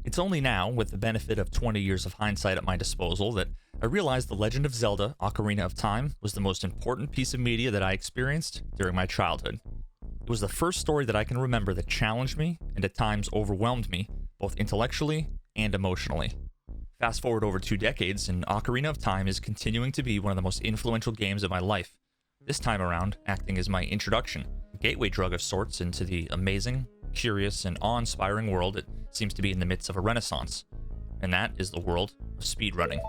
It's only now, with the benefit of 20 years of hindsight at my disposal, that I realized The Legend of Zelda Ocarina of Time was the most important piece of media that I experienced during my childhood. It was the first story that I can remember that challenged me and at times overwhelmed me, both intellectually and emotionally. Fast forward over 2 decades, and Ocarina of Time is continuing to be one of the most influential games of my life. This time around, acting as my introduction, a gateway drug of sorts into the amazing, curious, and awe-inspiring world it seems to be in the midst of a renaissance. And that is the world of speedrunning.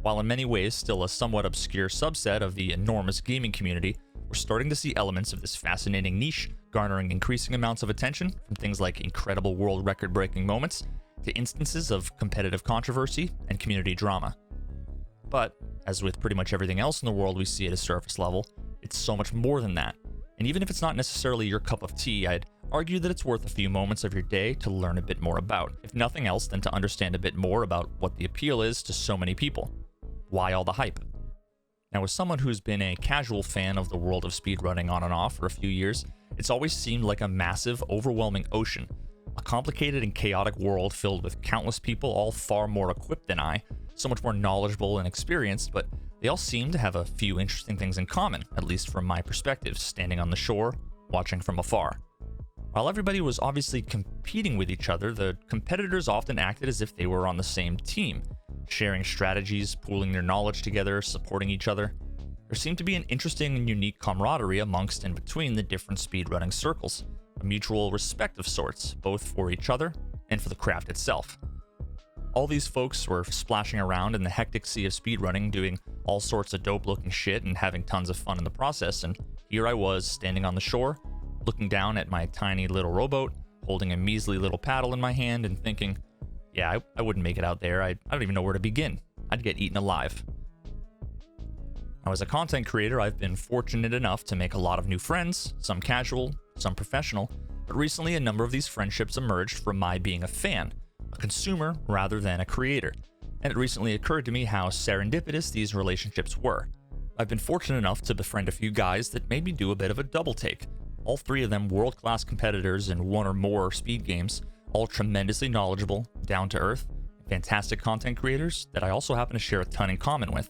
While in many ways still a somewhat obscure subset of the enormous gaming community, we're starting to see elements of this fascinating niche garnering increasing amounts of attention, from things like incredible world record-breaking moments to instances of competitive controversy and community drama. But, as with pretty much everything else in the world we see at a surface level, it's so much more than that. And even if it's not necessarily your cup of tea, I'd argue that it's worth a few moments of your day to learn a bit more about, if nothing else than to understand a bit more about what the appeal is to so many people. Why all the hype? Now, as someone who's been a casual fan of the world of speedrunning on and off for a few years, it's always seemed like a massive, overwhelming ocean, a complicated and chaotic world filled with countless people all far more equipped than I, so much more knowledgeable and experienced, but they all seem to have a few interesting things in common, at least from my perspective, standing on the shore, watching from afar. While everybody was obviously competing with each other, the competitors often acted as if they were on the same team, sharing strategies, pooling their knowledge together, supporting each other. There seemed to be an interesting and unique camaraderie amongst and between the different speedrunning circles, a mutual respect of sorts, both for each other and for the craft itself. All these folks were splashing around in the hectic sea of speedrunning, doing all sorts of dope-looking shit and having tons of fun in the process, and here I was, standing on the shore, looking down at my tiny little rowboat, holding a measly little paddle in my hand and thinking, yeah, I wouldn't make it out there. I don't even know where to begin. I'd get eaten alive. Now, as a content creator, I've been fortunate enough to make a lot of new friends, some casual, some professional, but recently a number of these friendships emerged from my being a fan, a consumer rather than a creator, and it recently occurred to me how serendipitous these relationships were. I've been fortunate enough to befriend a few guys that made me do a bit of a double take, all 3 of them world-class competitors in 1 or more speed games, all tremendously knowledgeable, down-to-earth, fantastic content creators that I also happen to share a ton in common with.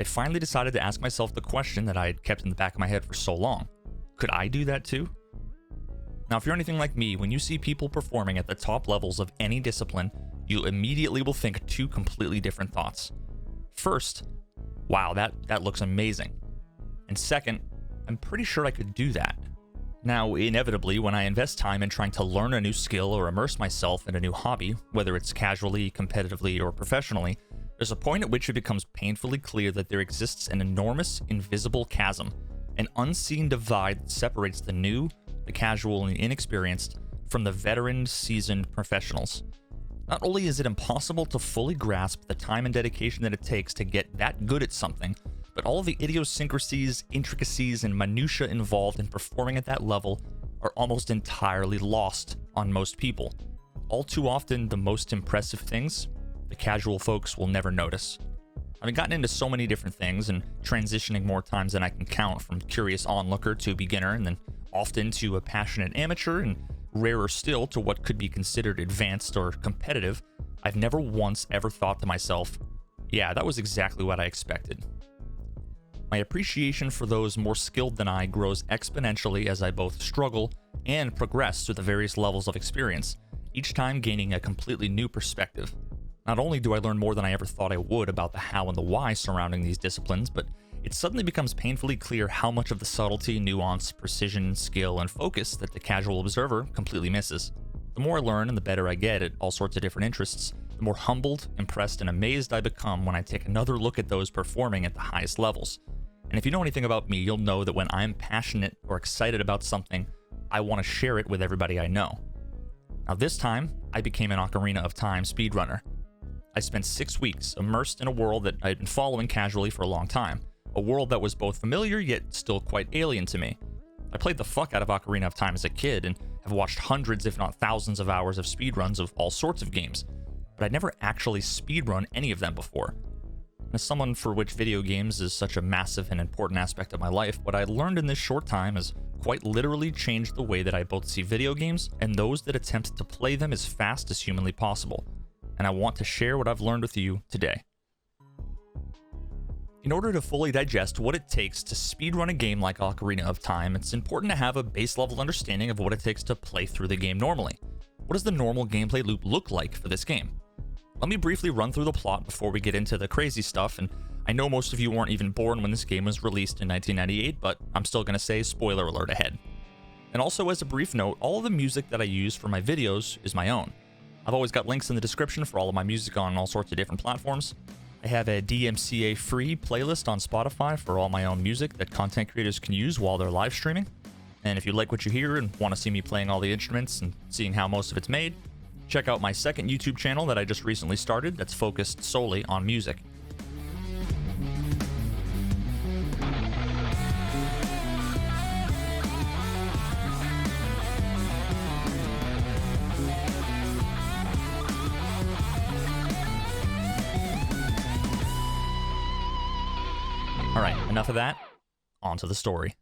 I finally decided to ask myself the question that I had kept in the back of my head for so long. Could I do that too? Now, if you're anything like me, when you see people performing at the top levels of any discipline, you immediately will think 2 completely different thoughts. First, wow, that looks amazing. And second, I'm pretty sure I could do that. Now, inevitably, when I invest time in trying to learn a new skill or immerse myself in a new hobby, whether it's casually, competitively, or professionally, there's a point at which it becomes painfully clear that there exists an enormous, invisible chasm, an unseen divide that separates the new, the casual, and the inexperienced from the veteran, seasoned professionals. Not only is it impossible to fully grasp the time and dedication that it takes to get that good at something, but all of the idiosyncrasies, intricacies, and minutiae involved in performing at that level are almost entirely lost on most people. All too often, the most impressive things, the casual folks will never notice. I've gotten into so many different things and transitioning more times than I can count, from curious onlooker to beginner, and then often to a passionate amateur, and rarer still to what could be considered advanced or competitive. I've never once ever thought to myself, yeah, that was exactly what I expected. My appreciation for those more skilled than I grows exponentially as I both struggle and progress through the various levels of experience, each time gaining a completely new perspective. Not only do I learn more than I ever thought I would about the how and the why surrounding these disciplines, but it suddenly becomes painfully clear how much of the subtlety, nuance, precision, skill, and focus that the casual observer completely misses. The more I learn and the better I get at all sorts of different interests, the more humbled, impressed, and amazed I become when I take another look at those performing at the highest levels. And if you know anything about me, you'll know that when I'm passionate or excited about something, I want to share it with everybody I know. Now this time, I became an Ocarina of Time speedrunner. I spent 6 weeks immersed in a world that I had been following casually for a long time, a world that was both familiar yet still quite alien to me. I played the fuck out of Ocarina of Time as a kid and have watched hundreds if not thousands of hours of speedruns of all sorts of games, but I'd never actually speedrun any of them before. As someone for which video games is such a massive and important aspect of my life, what I learned in this short time has quite literally changed the way that I both see video games and those that attempt to play them as fast as humanly possible. And I want to share what I've learned with you today. In order to fully digest what it takes to speedrun a game like Ocarina of Time, it's important to have a base level understanding of what it takes to play through the game normally. What does the normal gameplay loop look like for this game? Let me briefly run through the plot before we get into the crazy stuff, and I know most of you weren't even born when this game was released in 1998, but I'm still going to say spoiler alert ahead. And also, as a brief note, all of the music that I use for my videos is my own. I've always got links in the description for all of my music on all sorts of different platforms. I have a DMCA free playlist on Spotify for all my own music that content creators can use while they're live streaming. And if you like what you hear and want to see me playing all the instruments and seeing how most of it's made, check out my second YouTube channel that I just recently started that's focused solely on music. Alright, enough of that. On to the story.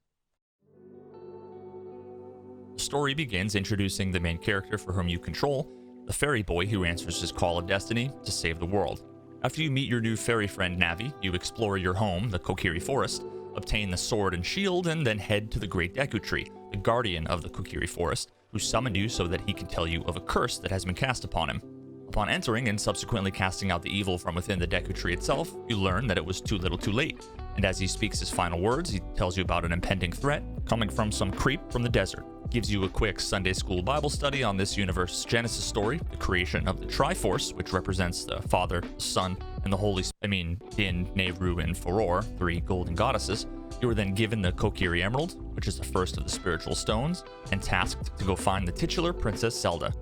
The story begins introducing the main character for whom you control, the fairy boy who answers his call of destiny to save the world. After you meet your new fairy friend Navi, you explore your home, the Kokiri Forest, obtain the sword and shield, and then head to the great Deku Tree, the guardian of the Kokiri Forest, who summoned you so that he can tell you of a curse that has been cast upon him. Upon entering and subsequently casting out the evil from within the Deku Tree itself, you learn that it was too little too late, and as he speaks his final words, he tells you about an impending threat coming from some creep from the desert. Gives you a quick Sunday school Bible study on this universe's Genesis story, the creation of the Triforce, which represents the Father, the Son, and the Holy Din, Nehru, and Furor, 3 golden goddesses. You are then given the Kokiri Emerald, which is the first of the spiritual stones, and tasked to go find the titular Princess Zelda.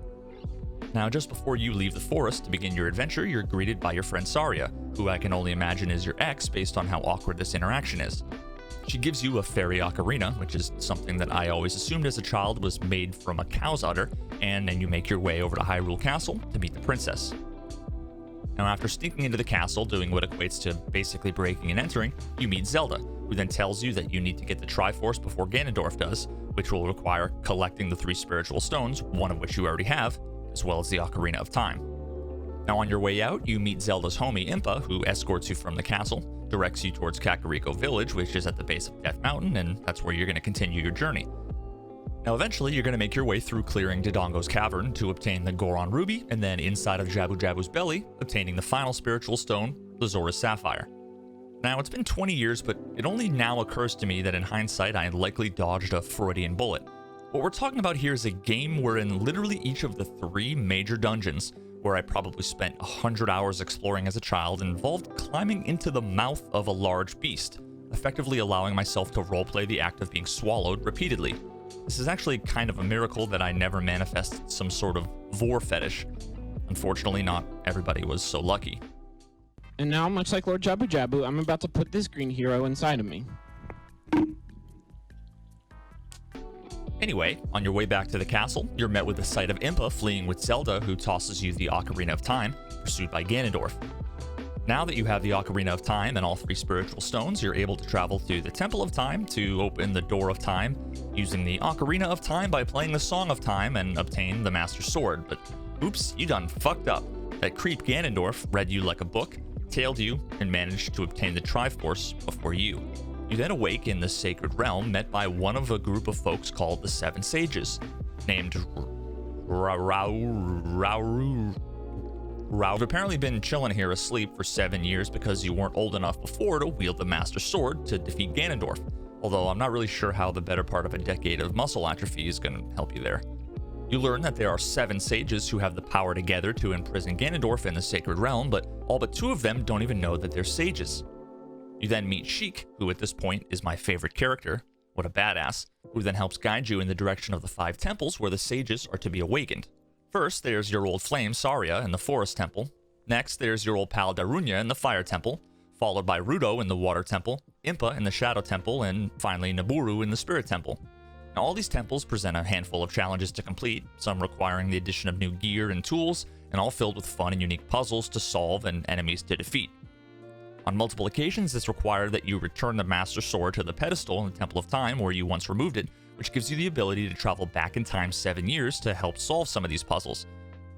Now, just before you leave the forest to begin your adventure, you're greeted by your friend Saria, who I can only imagine is your ex based on how awkward this interaction is. She gives you a fairy ocarina, which is something that I always assumed as a child was made from a cow's udder, and then you make your way over to Hyrule Castle to meet the princess. Now, after sneaking into the castle, doing what equates to basically breaking and entering, you meet Zelda, who then tells you that you need to get the Triforce before Ganondorf does, which will require collecting the 3 spiritual stones, one of which you already have, as well as the Ocarina of Time. Now, on your way out, you meet Zelda's homie Impa, who escorts you from the castle, directs you towards Kakariko Village, which is at the base of Death Mountain, and that's where you're going to continue your journey. Now, eventually, you're going to make your way through clearing Dodongo's cavern to obtain the Goron Ruby, and then inside of Jabu Jabu's belly, obtaining the final spiritual stone, the Zora's Sapphire. Now, it's been 20 years, but it only now occurs to me that in hindsight, I likely dodged a Freudian bullet. What we're talking about here is a game wherein literally each of the 3 major dungeons, where I probably spent 100 hours exploring as a child, involved climbing into the mouth of a large beast, effectively allowing myself to roleplay the act of being swallowed repeatedly. This is actually kind of a miracle that I never manifested some sort of vor fetish. Unfortunately, not everybody was so lucky. And now, much like Lord Jabu Jabu, I'm about to put this green hero inside of me. Anyway, on your way back to the castle, you're met with the sight of Impa fleeing with Zelda, who tosses you the Ocarina of Time, pursued by Ganondorf. Now that you have the Ocarina of Time and all 3 spiritual stones, you're able to travel to the Temple of Time to open the Door of Time, using the Ocarina of Time by playing the Song of Time and obtain the Master Sword. But oops, you done fucked up. That creep Ganondorf read you like a book, tailed you, and managed to obtain the Triforce before you. You then awake in the Sacred Realm, met by one of a group of folks called the 7 Sages, named Rauru. You've apparently been chilling here asleep for 7 years because you weren't old enough before to wield the Master Sword to defeat Ganondorf, although I'm not really sure how the better part of a decade of muscle atrophy is going to help you there. You learn that there are 7 sages who have the power together to imprison Ganondorf in the Sacred Realm, but all but 2 of them don't even know that they're sages. You then meet Sheik, who at this point is my favorite character, what a badass, who then helps guide you in the direction of the 5 temples where the sages are to be awakened. First, there's your old flame Saria in the Forest Temple. Next, there's your old pal Darunia in the Fire Temple, followed by Rudo in the Water Temple, Impa in the Shadow Temple, and finally Naburu in the Spirit Temple. Now, all these temples present a handful of challenges to complete, some requiring the addition of new gear and tools, and all filled with fun and unique puzzles to solve and enemies to defeat. On multiple occasions, this required that you return the Master Sword to the pedestal in the Temple of Time where you once removed it, which gives you the ability to travel back in time 7 years to help solve some of these puzzles.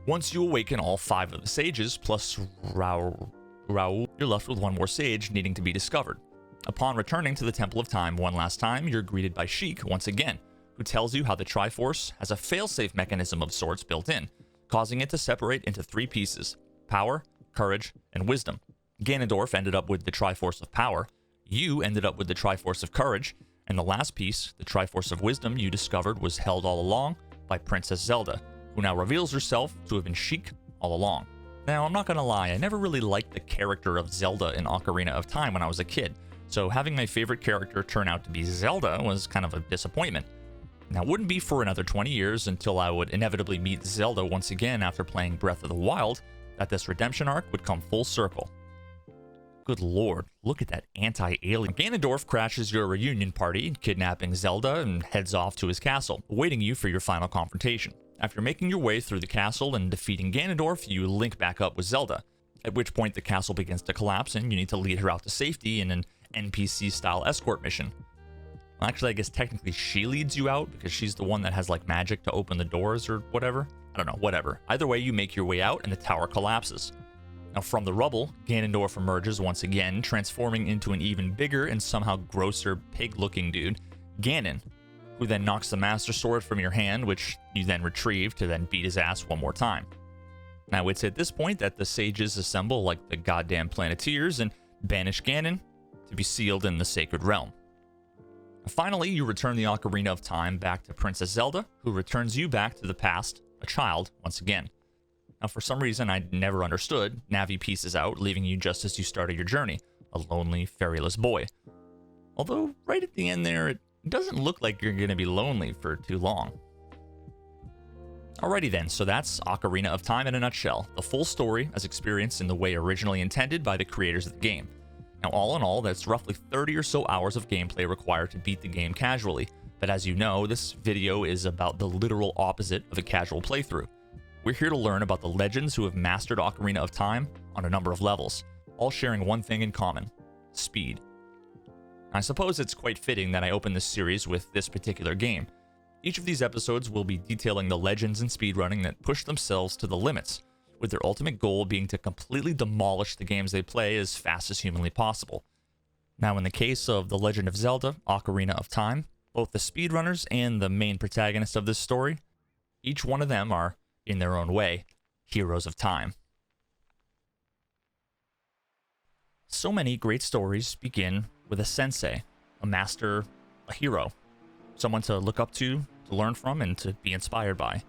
Once you awaken all 5 of the sages, plus Raoul, you're left with 1 more sage needing to be discovered. Upon returning to the Temple of Time one last time, you're greeted by Sheik once again, who tells you how the Triforce has a failsafe mechanism of sorts built in, causing it to separate into 3 pieces: power, courage, and wisdom. Ganondorf ended up with the Triforce of Power, you ended up with the Triforce of Courage, and the last piece, the Triforce of Wisdom, you discovered was held all along by Princess Zelda, who now reveals herself to have been Sheik all along. Now, I'm not gonna lie, I never really liked the character of Zelda in Ocarina of Time when I was a kid, so having my favorite character turn out to be Zelda was kind of a disappointment. Now, it wouldn't be for another 20 years until I would inevitably meet Zelda once again after playing Breath of the Wild that this redemption arc would come full circle. Good lord, look at that anti-alien. Ganondorf crashes your reunion party, kidnapping Zelda, and heads off to his castle, awaiting you for your final confrontation. After making your way through the castle and defeating Ganondorf, you link back up with Zelda, at which point the castle begins to collapse and you need to lead her out to safety in an NPC-style escort mission. Well, actually, I guess technically she leads you out because she's the one that has like magic to open the doors or whatever. I don't know, whatever. Either way, you make your way out and the tower collapses. Now, from the rubble, Ganondorf emerges once again, transforming into an even bigger and somehow grosser pig-looking dude, Ganon, who then knocks the Master Sword from your hand, which you then retrieve to then beat his ass one more time. Now, it's at this point that the sages assemble like the goddamn Planeteers and banish Ganon to be sealed in the Sacred Realm. Finally, you return the Ocarina of Time back to Princess Zelda, who returns you back to the past, a child, once again. Now, for some reason I never understood, Navi pieces out, leaving you just as you started your journey, a lonely, ferryless boy. Although, right at the end there, it doesn't look like you're going to be lonely for too long. Alrighty then, so that's Ocarina of Time in a nutshell, the full story as experienced in the way originally intended by the creators of the game. Now, all in all, that's roughly 30 or so hours of gameplay required to beat the game casually, but as you know, this video is about the literal opposite of a casual playthrough. We're here to learn about the legends who have mastered Ocarina of Time on a number of levels, all sharing one thing in common: speed. I suppose it's quite fitting that I open this series with this particular game. Each of these episodes will be detailing the legends in speedrunning that push themselves to the limits, with their ultimate goal being to completely demolish the games they play as fast as humanly possible. Now, in the case of The Legend of Zelda, Ocarina of Time, both the speedrunners and the main protagonist of this story, each one of them are, in their own way, heroes of time. So many great stories begin with a sensei, a master, a hero, someone to look up to learn from, and to be inspired by.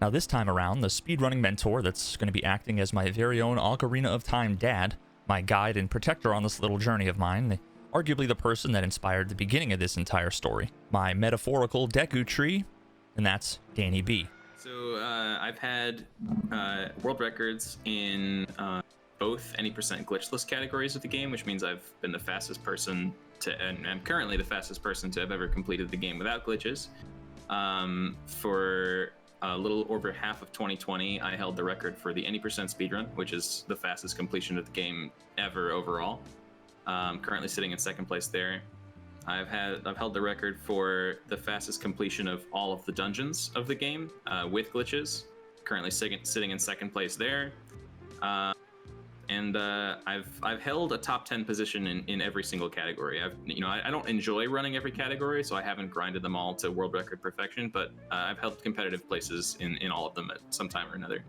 Now this time around, the speedrunning mentor that's going to be acting as my very own Ocarina of Time dad, my guide and protector on this little journey of mine, arguably the person that inspired the beginning of this entire story, my metaphorical Deku Tree, and that's dannyb. So I've had world records in both any % glitchless categories of the game, which means I've been the fastest person to, and I'm currently the fastest person to have ever completed the game without glitches. For a little over half of 2020, I held the record for the any % speedrun, which is the fastest completion of the game ever overall. Currently sitting in second place there. I've held the record for the fastest completion of all of the dungeons of the game with glitches. Currently sitting in second place there. And I've held a top 10 position in every single category. I don't enjoy running every category, so I haven't grinded them all to world record perfection, but I've held competitive places in all of them at some time or another.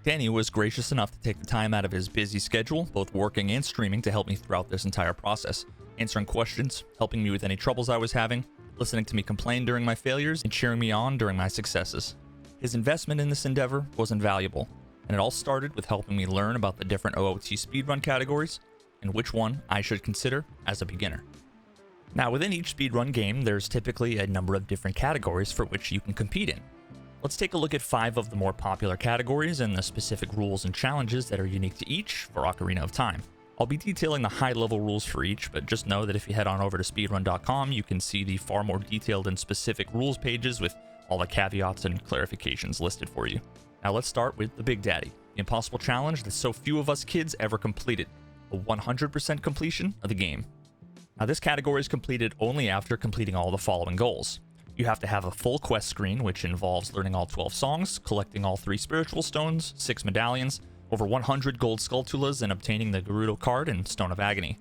Danny was gracious enough to take the time out of his busy schedule, both working and streaming, to help me throughout this entire process, answering questions, helping me with any troubles I was having, listening to me complain during my failures, and cheering me on during my successes. His investment in this endeavor was invaluable, and it all started with helping me learn about the different OOT speedrun categories and which one I should consider as a beginner. Now, within each speedrun game, there's typically a number of different categories for which you can compete in. Let's take a look at 5 of the more popular categories and the specific rules and challenges that are unique to each for Ocarina of Time. I'll be detailing the high-level rules for each, but just know that if you head on over to speedrun.com, you can see the far more detailed and specific rules pages with all the caveats and clarifications listed for you. Now let's start with the Big Daddy, the impossible challenge that so few of us kids ever completed. a 100% completion of the game. Now, this category is completed only after completing all the following goals. You have to have a full quest screen, which involves learning all 12 songs, collecting all 3 spiritual stones, 6 medallions, over 100 gold skulltulas, and obtaining the Gerudo card and Stone of Agony.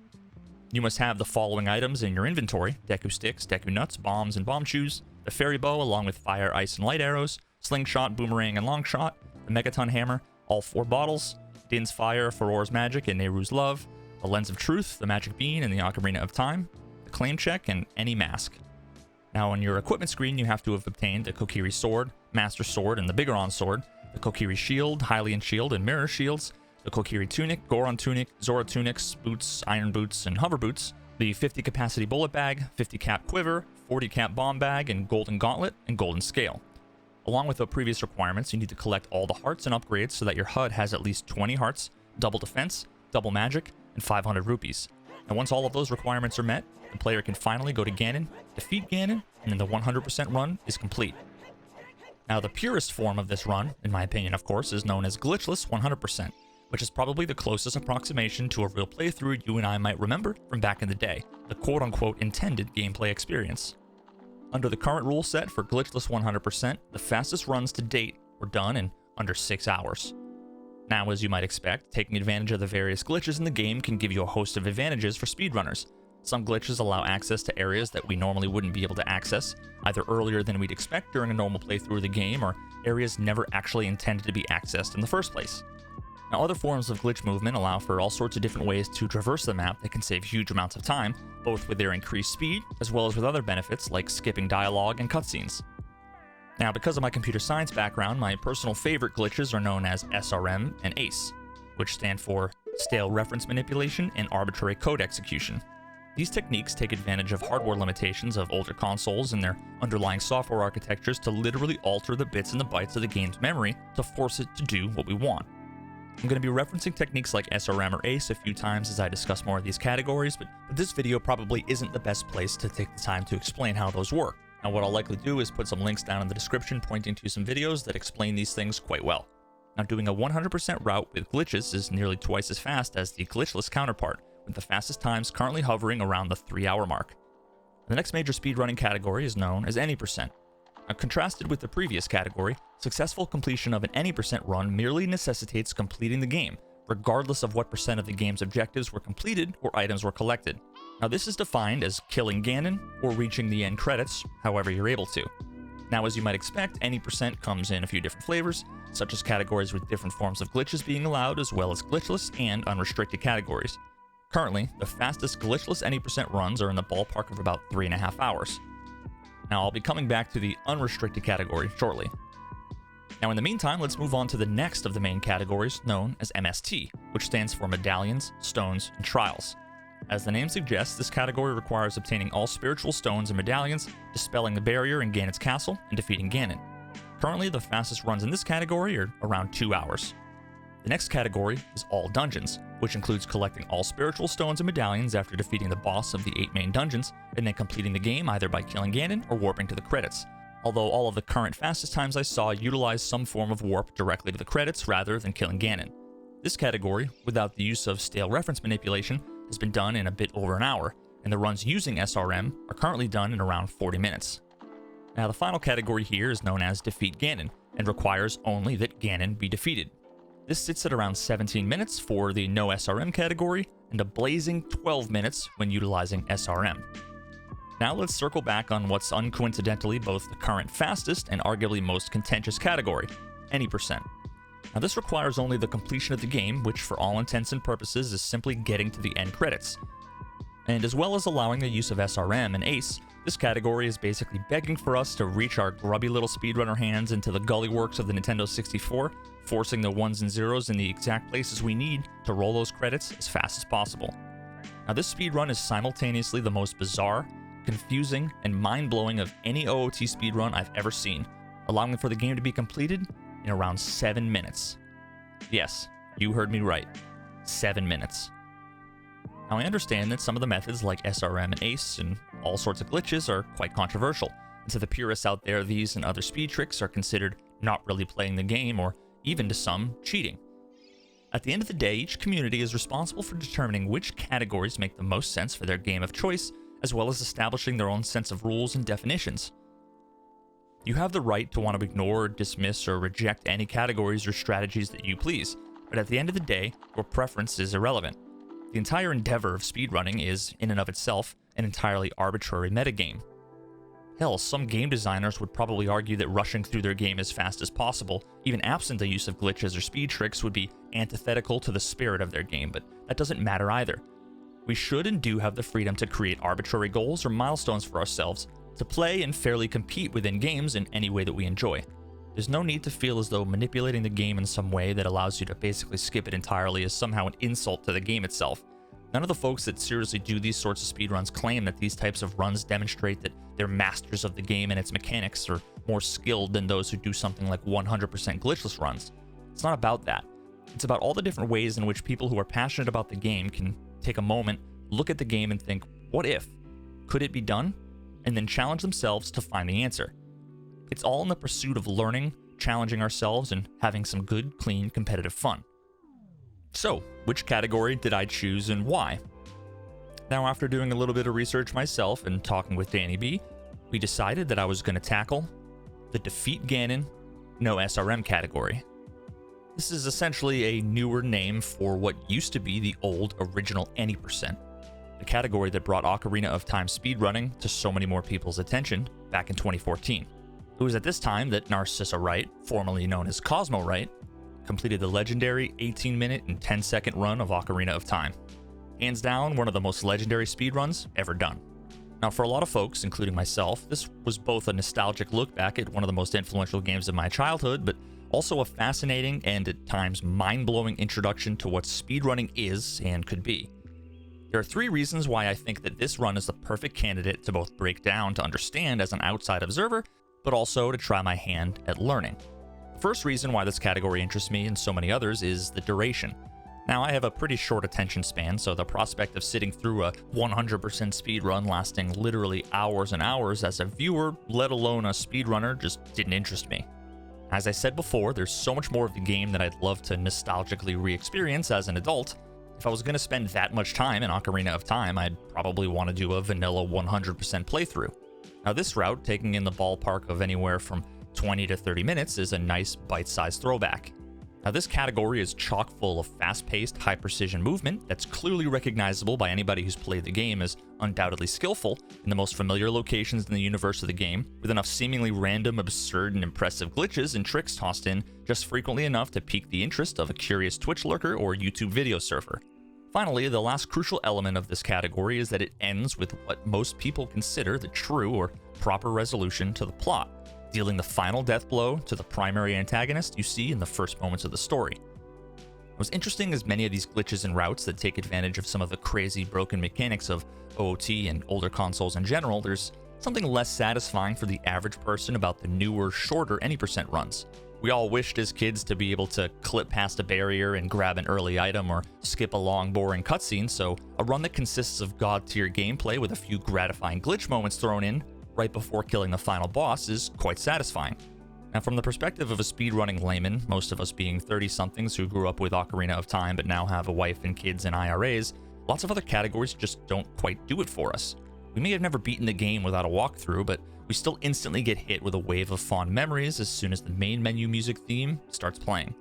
You must have the following items in your inventory: Deku sticks, Deku nuts, bombs, and bomb shoes, the fairy bow along with fire, ice, and light arrows, slingshot, boomerang, and long shot, the megaton hammer, all 4 bottles, Din's fire, Farore's magic, and Nehru's love, the lens of truth, the magic bean, and the Ocarina of Time, the claim check, and any mask. Now, on your equipment screen, you have to have obtained the Kokiri sword, Master sword, and the Bigoron sword, the Kokiri shield, Hylian shield, and mirror shields, the Kokiri tunic, Goron tunic, Zora tunics, boots, iron boots, and hover boots, the 50 capacity bullet bag, 50 cap quiver, 40 cap bomb bag, and golden gauntlet, and golden scale. Along with the previous requirements, you need to collect all the hearts and upgrades so that your HUD has at least 20 hearts, double defense, double magic, and 500 rupees. And once all of those requirements are met, the player can finally go to Ganon, defeat Ganon, and then the 100% run is complete. Now, the purest form of this run, in my opinion of course, is known as glitchless 100%, which is probably the closest approximation to a real playthrough you and I might remember from back in the day, the quote-unquote intended gameplay experience. Under the current rule set for glitchless 100%, the fastest runs to date were done in under 6 hours. Now, as you might expect, taking advantage of the various glitches in the game can give you a host of advantages for speedrunners. Some glitches allow access to areas that we normally wouldn't be able to access, either earlier than we'd expect during a normal playthrough of the game, or areas never actually intended to be accessed in the first place. Now, other forms of glitch movement allow for all sorts of different ways to traverse the map that can save huge amounts of time, both with their increased speed, as well as with other benefits like skipping dialogue and cutscenes. Now, because of my computer science background, my personal favorite glitches are known as SRM and ACE, which stand for Stale Reference Manipulation and Arbitrary Code Execution. These techniques take advantage of hardware limitations of older consoles and their underlying software architectures to literally alter the bits and the bytes of the game's memory to force it to do what we want. I'm going to be referencing techniques like SRM or ACE a few times as I discuss more of these categories, but this video probably isn't the best place to take the time to explain how those work. Now, what I'll likely do is put some links down in the description pointing to some videos that explain these things quite well. Now, doing a 100% route with glitches is nearly twice as fast as the glitchless counterpart, with the fastest times currently hovering around the 3-hour mark. The next major speedrunning category is known as any percent. Now, contrasted with the previous category, successful completion of an any percent run merely necessitates completing the game, regardless of what percent of the game's objectives were completed or items were collected. Now, this is defined as killing Ganon or reaching the end credits, however you're able to. Now, as you might expect, any percent comes in a few different flavors, such as categories with different forms of glitches being allowed, as well as glitchless and unrestricted categories. Currently, the fastest glitchless any percent runs are in the ballpark of about 3.5 hours. Now, I'll be coming back to the unrestricted category shortly. Now, in the meantime, let's move on to the next of the main categories, known as MST, which stands for Medallions, Stones, and Trials. As the name suggests, this category requires obtaining all spiritual stones and medallions, dispelling the barrier in Ganon's castle, and defeating Ganon. Currently, the fastest runs in this category are around 2 hours. The next category is All Dungeons, which includes collecting all spiritual stones and medallions after defeating the boss of the 8 main dungeons, and then completing the game either by killing Ganon or warping to the credits. Although all of the current fastest times I saw utilize some form of warp directly to the credits rather than killing Ganon. This category, without the use of stale reference manipulation, has been done in a bit over an hour, and the runs using SRM are currently done in around 40 minutes. Now, the final category here is known as Defeat Ganon, and requires only that Ganon be defeated. This sits at around 17 minutes for the no SRM category, and a blazing 12 minutes when utilizing SRM. Now let's circle back on what's uncoincidentally both the current fastest and arguably most contentious category, any percent. Now, this requires only the completion of the game, which for all intents and purposes is simply getting to the end credits. And as well as allowing the use of SRM and ACE, this category is basically begging for us to reach our grubby little speedrunner hands into the gully works of the Nintendo 64, forcing the ones and zeros in the exact places we need to roll those credits as fast as possible. Now, this speedrun is simultaneously the most bizarre, confusing, and mind-blowing of any OOT speedrun I've ever seen, allowing for the game to be completed in around 7 minutes. Yes, you heard me right. 7 minutes. Now, I understand that some of the methods like SRM and ACE and all sorts of glitches are quite controversial, and to the purists out there, these and other speed tricks are considered not really playing the game or even to some cheating. At the end of the day, each community is responsible for determining which categories make the most sense for their game of choice, as well as establishing their own sense of rules and definitions. You have the right to want to ignore, dismiss, or reject any categories or strategies that you please, but at the end of the day, your preference is irrelevant. The entire endeavor of speedrunning is, in and of itself, an entirely arbitrary metagame. Hell, some game designers would probably argue that rushing through their game as fast as possible, even absent the use of glitches or speed tricks, would be antithetical to the spirit of their game, but that doesn't matter either. We should and do have the freedom to create arbitrary goals or milestones for ourselves, to play and fairly compete within games in any way that we enjoy. There's no need to feel as though manipulating the game in some way that allows you to basically skip it entirely is somehow an insult to the game itself. None of the folks that seriously do these sorts of speedruns claim that these types of runs demonstrate that they're masters of the game and its mechanics, or more skilled than those who do something like 100% glitchless runs. It's not about that. It's about all the different ways in which people who are passionate about the game can take a moment, look at the game and think, what if? Could it be done? And then challenge themselves to find the answer. It's all in the pursuit of learning, challenging ourselves, and having some good, clean, competitive fun. So, which category did I choose and why? Now, after doing a little bit of research myself and talking with dannyb, we decided that I was going to tackle the Defeat Ganon, No SRM category. This is essentially a newer name for what used to be the old original Any %, the category that brought Ocarina of Time speedrunning to so many more people's attention back in 2014. It was at this time that Narcissa Wright, formerly known as Cosmo Wright, completed the legendary 18-minute and 10-second run of Ocarina of Time. Hands down, one of the most legendary speedruns ever done. Now, for a lot of folks, including myself, this was both a nostalgic look back at one of the most influential games of my childhood, but also a fascinating and at times mind-blowing introduction to what speedrunning is and could be. There are 3 reasons why I think that this run is the perfect candidate to both break down to understand as an outside observer, but also to try my hand at learning. The first reason why this category interests me and so many others is the duration. Now, I have a pretty short attention span, so the prospect of sitting through a 100% speedrun lasting literally hours and hours as a viewer, let alone a speedrunner, just didn't interest me. As I said before, there's so much more of the game that I'd love to nostalgically re-experience as an adult. If I was going to spend that much time in Ocarina of Time, I'd probably want to do a vanilla 100% playthrough. Now, this route, taking in the ballpark of anywhere from 20 to 30 minutes, is a nice bite-sized throwback. Now, this category is chock full of fast-paced, high-precision movement that's clearly recognizable by anybody who's played the game as undoubtedly skillful in the most familiar locations in the universe of the game, with enough seemingly random, absurd, and impressive glitches and tricks tossed in just frequently enough to pique the interest of a curious Twitch lurker or YouTube video surfer. Finally, the last crucial element of this category is that it ends with what most people consider the true or proper resolution to the plot, dealing the final death blow to the primary antagonist you see in the first moments of the story. What's interesting is many of these glitches and routes that take advantage of some of the crazy broken mechanics of OOT and older consoles in general, there's something less satisfying for the average person about the newer, shorter Any % runs. We all wished as kids to be able to clip past a barrier and grab an early item or skip a long, boring cutscene, so a run that consists of god-tier gameplay with a few gratifying glitch moments thrown in right before killing the final boss is quite satisfying. Now, from the perspective of a speedrunning layman, most of us being 30-somethings who grew up with Ocarina of Time but now have a wife and kids and IRAs, lots of other categories just don't quite do it for us. We may have never beaten the game without a walkthrough, but we still instantly get hit with a wave of fond memories as soon as the main menu music theme starts playing.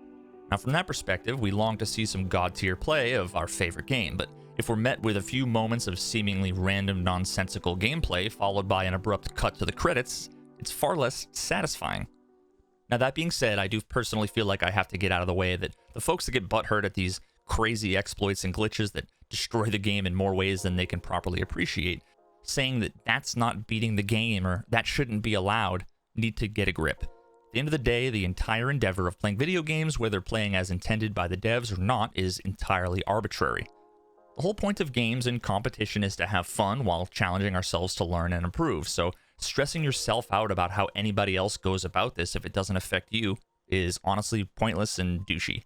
Now, from that perspective, we long to see some god-tier play of our favorite game, but if we're met with a few moments of seemingly random, nonsensical gameplay followed by an abrupt cut to the credits, it's far less satisfying. Now, that being said, I do personally feel like I have to get out of the way that the folks that get butthurt at these crazy exploits and glitches that destroy the game in more ways than they can properly appreciate, saying that that's not beating the game or that shouldn't be allowed, need to get a grip. At the end of the day, the entire endeavor of playing video games, whether playing as intended by the devs or not, is entirely arbitrary. The whole point of games and competition is to have fun while challenging ourselves to learn and improve, so stressing yourself out about how anybody else goes about this if it doesn't affect you is honestly pointless and douchey.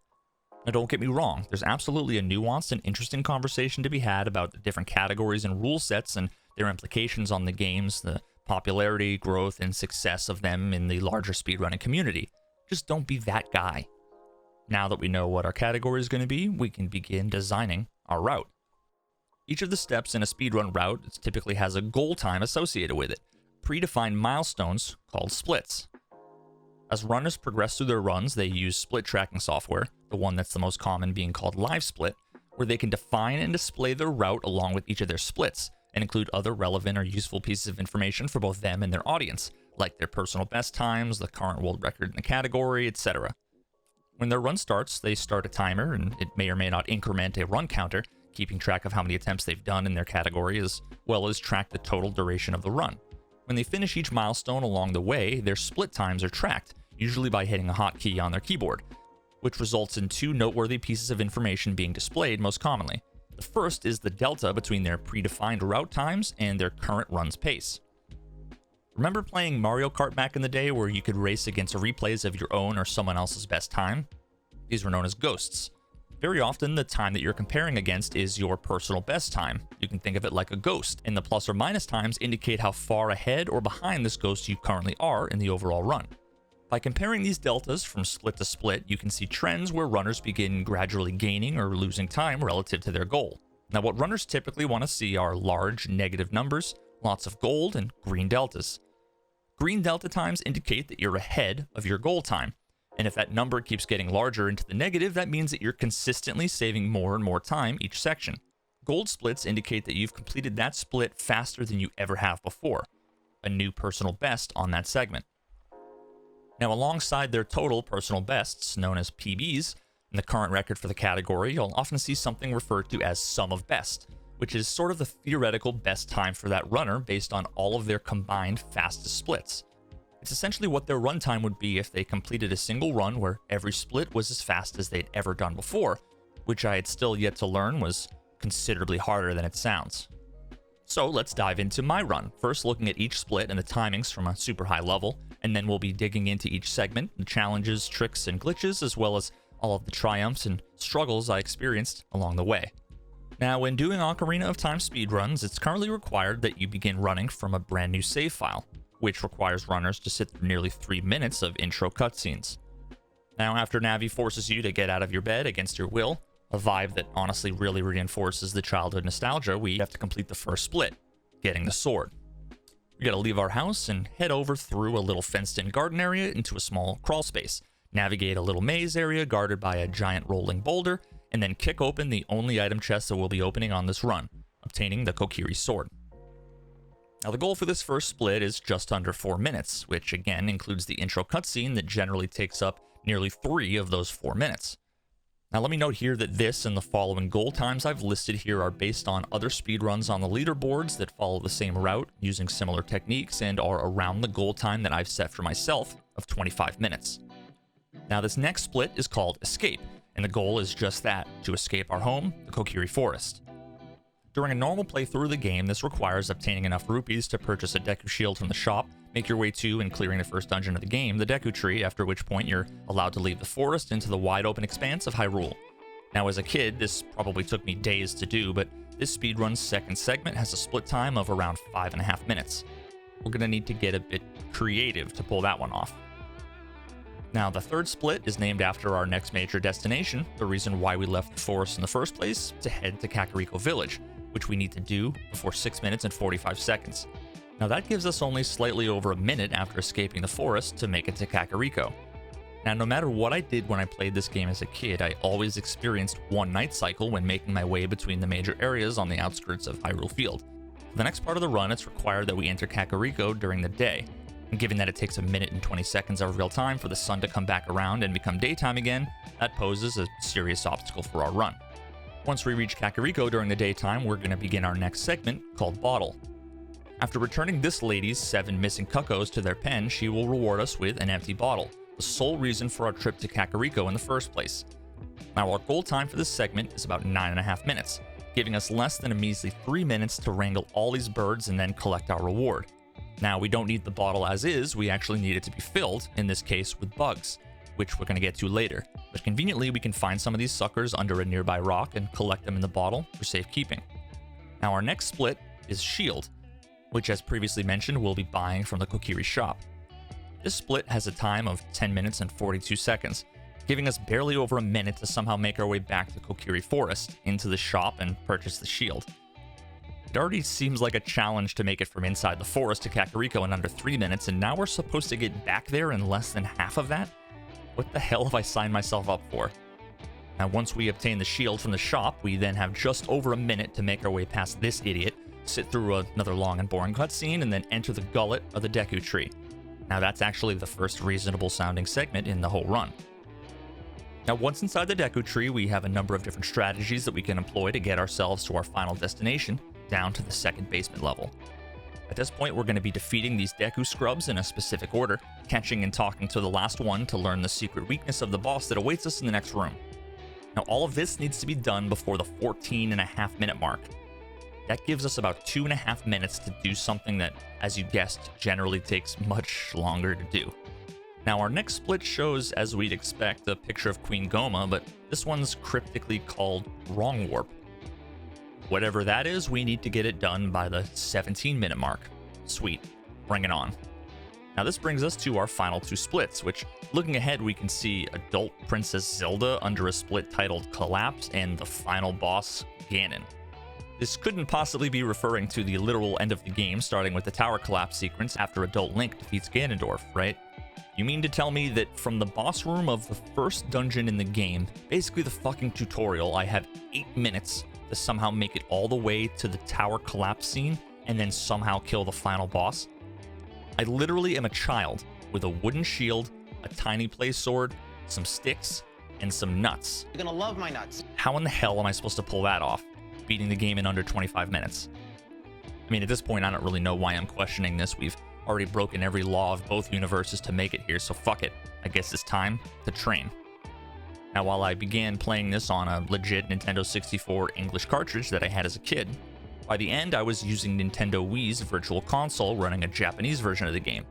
Now, don't get me wrong, there's absolutely a nuanced and interesting conversation to be had about the different categories and rule sets and their implications on the games, the popularity, growth, and success of them in the larger speedrunning community. Just don't be that guy. Now that we know what our category is going to be, we can begin designing our route. Each of the steps in a speedrun route typically has a goal time associated with it, predefined milestones called splits. As runners progress through their runs, they use split tracking software, the one that's the most common being called Live Split, where they can define and display their route along with each of their splits, and include other relevant or useful pieces of information for both them and their audience, like their personal best times, the current world record in the category, etc. When their run starts, they start a timer, and it may or may not increment a run counter, keeping track of how many attempts they've done in their category, as well as track the total duration of the run. When they finish each milestone along the way, their split times are tracked, usually by hitting a hotkey on their keyboard, which results in two noteworthy pieces of information being displayed most commonly. The first is the delta between their predefined route times and their current run's pace. Remember playing Mario Kart back in the day where you could race against replays of your own or someone else's best time? These were known as ghosts. Very often, the time that you're comparing against is your personal best time. You can think of it like a ghost, and the plus or minus times indicate how far ahead or behind this ghost you currently are in the overall run. By comparing these deltas from split to split, you can see trends where runners begin gradually gaining or losing time relative to their goal. Now, what runners typically want to see are large negative numbers, lots of gold, and green deltas. Green delta times indicate that you're ahead of your goal time, and if that number keeps getting larger into the negative, that means that you're consistently saving more and more time each section. Gold splits indicate that you've completed that split faster than you ever have before, a new personal best on that segment. Now, alongside their total personal bests, known as PBs, in the current record for the category, you'll often see something referred to as sum of best, which is sort of the theoretical best time for that runner based on all of their combined fastest splits. It's essentially what their runtime would be if they completed a single run where every split was as fast as they'd ever done before, which I had still yet to learn was considerably harder than it sounds. So let's dive into my run, first looking at each split and the timings from a super high level, and then we'll be digging into each segment, the challenges, tricks, and glitches, as well as all of the triumphs and struggles I experienced along the way. Now, when doing Ocarina of Time speedruns, it's currently required that you begin running from a brand new save file, which requires runners to sit through nearly 3 minutes of intro cutscenes. Now, after Navi forces you to get out of your bed against your will, a vibe that honestly really reinforces the childhood nostalgia, we have to complete the first split, getting the sword. We gotta leave our house and head over through a little fenced-in garden area into a small crawl space, navigate a little maze area guarded by a giant rolling boulder, and then kick open the only item chest that we'll be opening on this run, obtaining the Kokiri sword. Now, the goal for this first split is just under 4 minutes, which again includes the intro cutscene that generally takes up nearly 3 of those 4 minutes. Now, let me note here that this and the following goal times I've listed here are based on other speedruns on the leaderboards that follow the same route using similar techniques and are around the goal time that I've set for myself of 25 minutes. Now, this next split is called Escape, and the goal is just that, to escape our home, the Kokiri Forest. During a normal playthrough of the game, this requires obtaining enough rupees to purchase a Deku shield from the shop, make your way to and clearing the first dungeon of the game, the Deku Tree, after which point you're allowed to leave the forest into the wide open expanse of Hyrule. Now, as a kid, this probably took me days to do, but this speedrun's second segment has a split time of around 5.5 minutes. We're gonna need to get a bit creative to pull that one off. Now, the third split is named after our next major destination, the reason why we left the forest in the first place, to head to Kakariko Village, which we need to do before 6 minutes and 45 seconds. Now, that gives us only slightly over a minute after escaping the forest to make it to Kakariko. Now, no matter what I did when I played this game as a kid, I always experienced one night cycle when making my way between the major areas on the outskirts of Hyrule Field. For the next part of the run, it's required that we enter Kakariko during the day, and given that it takes 1 minute and 20 seconds of real time for the sun to come back around and become daytime again, that poses a serious obstacle for our run. Once we reach Kakariko during the daytime, we're going to begin our next segment, called Bottle. After returning this lady's 7 missing cuckoos to their pen, she will reward us with an empty bottle, the sole reason for our trip to Kakariko in the first place. Now, our goal time for this segment is about 9.5 minutes, giving us less than a measly 3 minutes to wrangle all these birds and then collect our reward. Now, we don't need the bottle as is, we actually need it to be filled, in this case with bugs, which we're going to get to later. But conveniently, we can find some of these suckers under a nearby rock and collect them in the bottle for safekeeping. Now, our next split is Shield, which, as previously mentioned, we'll be buying from the Kokiri shop. This split has a time of 10 minutes and 42 seconds, giving us barely over a minute to somehow make our way back to Kokiri Forest, into the shop, and purchase the shield. It already seems like a challenge to make it from inside the forest to Kakariko in under 3 minutes, and now we're supposed to get back there in less than half of that? What the hell have I signed myself up for? Now, once we obtain the shield from the shop, we then have just over a minute to make our way past this idiot, sit through another long and boring cutscene, and then enter the gullet of the Deku Tree. Now, that's actually the first reasonable sounding segment in the whole run. Now, once inside the Deku Tree, we have a number of different strategies that we can employ to get ourselves to our final destination, down to the second basement level. At this point, we're going to be defeating these Deku scrubs in a specific order, catching and talking to the last one to learn the secret weakness of the boss that awaits us in the next room. Now, all of this needs to be done before the 14.5 minute mark. That gives us about 2.5 minutes to do something that, as you guessed, generally takes much longer to do. Now, our next split shows, as we'd expect, a picture of Queen Goma, but this one's cryptically called Wrong Warp. Whatever that is, we need to get it done by the 17-minute mark. Sweet. Bring it on. Now, this brings us to our final two splits, which, looking ahead, we can see adult Princess Zelda under a split titled Collapse and the final boss, Ganon. This couldn't possibly be referring to the literal end of the game, starting with the tower collapse sequence after adult Link defeats Ganondorf, right? You mean to tell me that from the boss room of the first dungeon in the game, basically the fucking tutorial, I have 8 minutes to somehow make it all the way to the tower collapse scene and then somehow kill the final boss? I literally am a child with a wooden shield, a tiny play sword, some sticks, and some nuts. You're gonna love my nuts. How in the hell am I supposed to pull that off, beating the game in under 25 minutes? I mean, at this point, I don't really know why I'm questioning this. We've already broken every law of both universes to make it here, so fuck it. I guess it's time to train. Now, while I began playing this on a legit Nintendo 64 English cartridge that I had as a kid, by the end I was using Nintendo Wii's Virtual Console running a Japanese version of the game.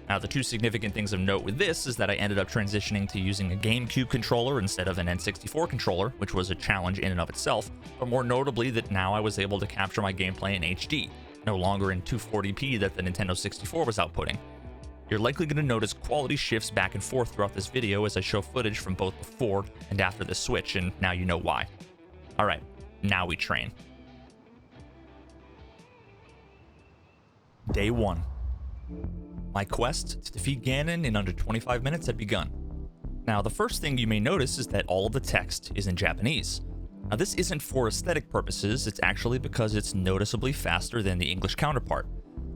Now, the two significant things of note with this is that I ended up transitioning to using a GameCube controller instead of an N64 controller, which was a challenge in and of itself, but more notably that now I was able to capture my gameplay in HD, no longer in 240p that the Nintendo 64 was outputting. You're likely going to notice quality shifts back and forth throughout this video as I show footage from both before and after this switch, and now you know why. Alright, now we train. Day 1. My quest to defeat Ganon in under 25 minutes had begun. Now, the first thing you may notice is that all of the text is in Japanese. Now, this isn't for aesthetic purposes, it's actually because it's noticeably faster than the English counterpart.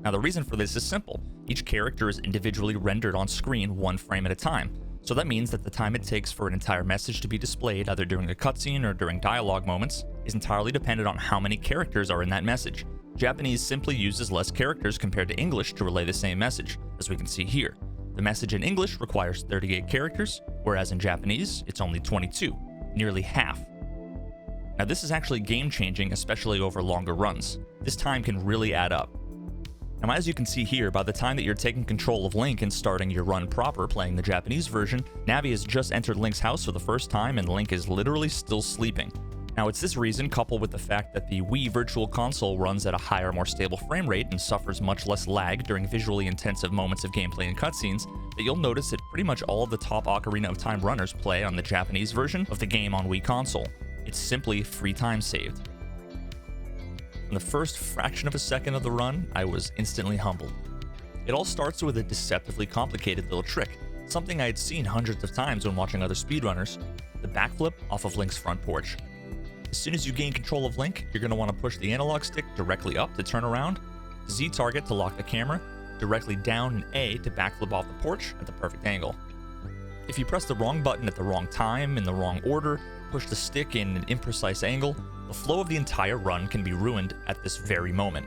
Now, the reason for this is simple. Each character is individually rendered on screen 1 frame at a time, so that means that the time it takes for an entire message to be displayed, either during a cutscene or during dialogue moments, is entirely dependent on how many characters are in that message. Japanese simply uses less characters compared to English to relay the same message, as we can see here. The message in English requires 38 characters, whereas in Japanese, it's only 22, nearly half. Now, this is actually game-changing, especially over longer runs. This time can really add up. Now, as you can see here, by the time that you're taking control of Link and starting your run proper playing the Japanese version, Navi has just entered Link's house for the first time and Link is literally still sleeping. Now, it's this reason, coupled with the fact that the Wii Virtual Console runs at a higher, more stable frame rate and suffers much less lag during visually intensive moments of gameplay and cutscenes, that you'll notice that pretty much all of the top Ocarina of Time runners play on the Japanese version of the game on Wii Console. It's simply free time saved. In the first fraction of a second of the run, I was instantly humbled. It all starts with a deceptively complicated little trick, something I had seen hundreds of times when watching other speedrunners: the backflip off of Link's front porch. As soon as you gain control of Link, you're going to want to push the analog stick directly up to turn around, Z target to lock the camera, directly down and A to backflip off the porch at the perfect angle. If you press the wrong button at the wrong time, in the wrong order, push the stick in an imprecise angle, the flow of the entire run can be ruined at this very moment.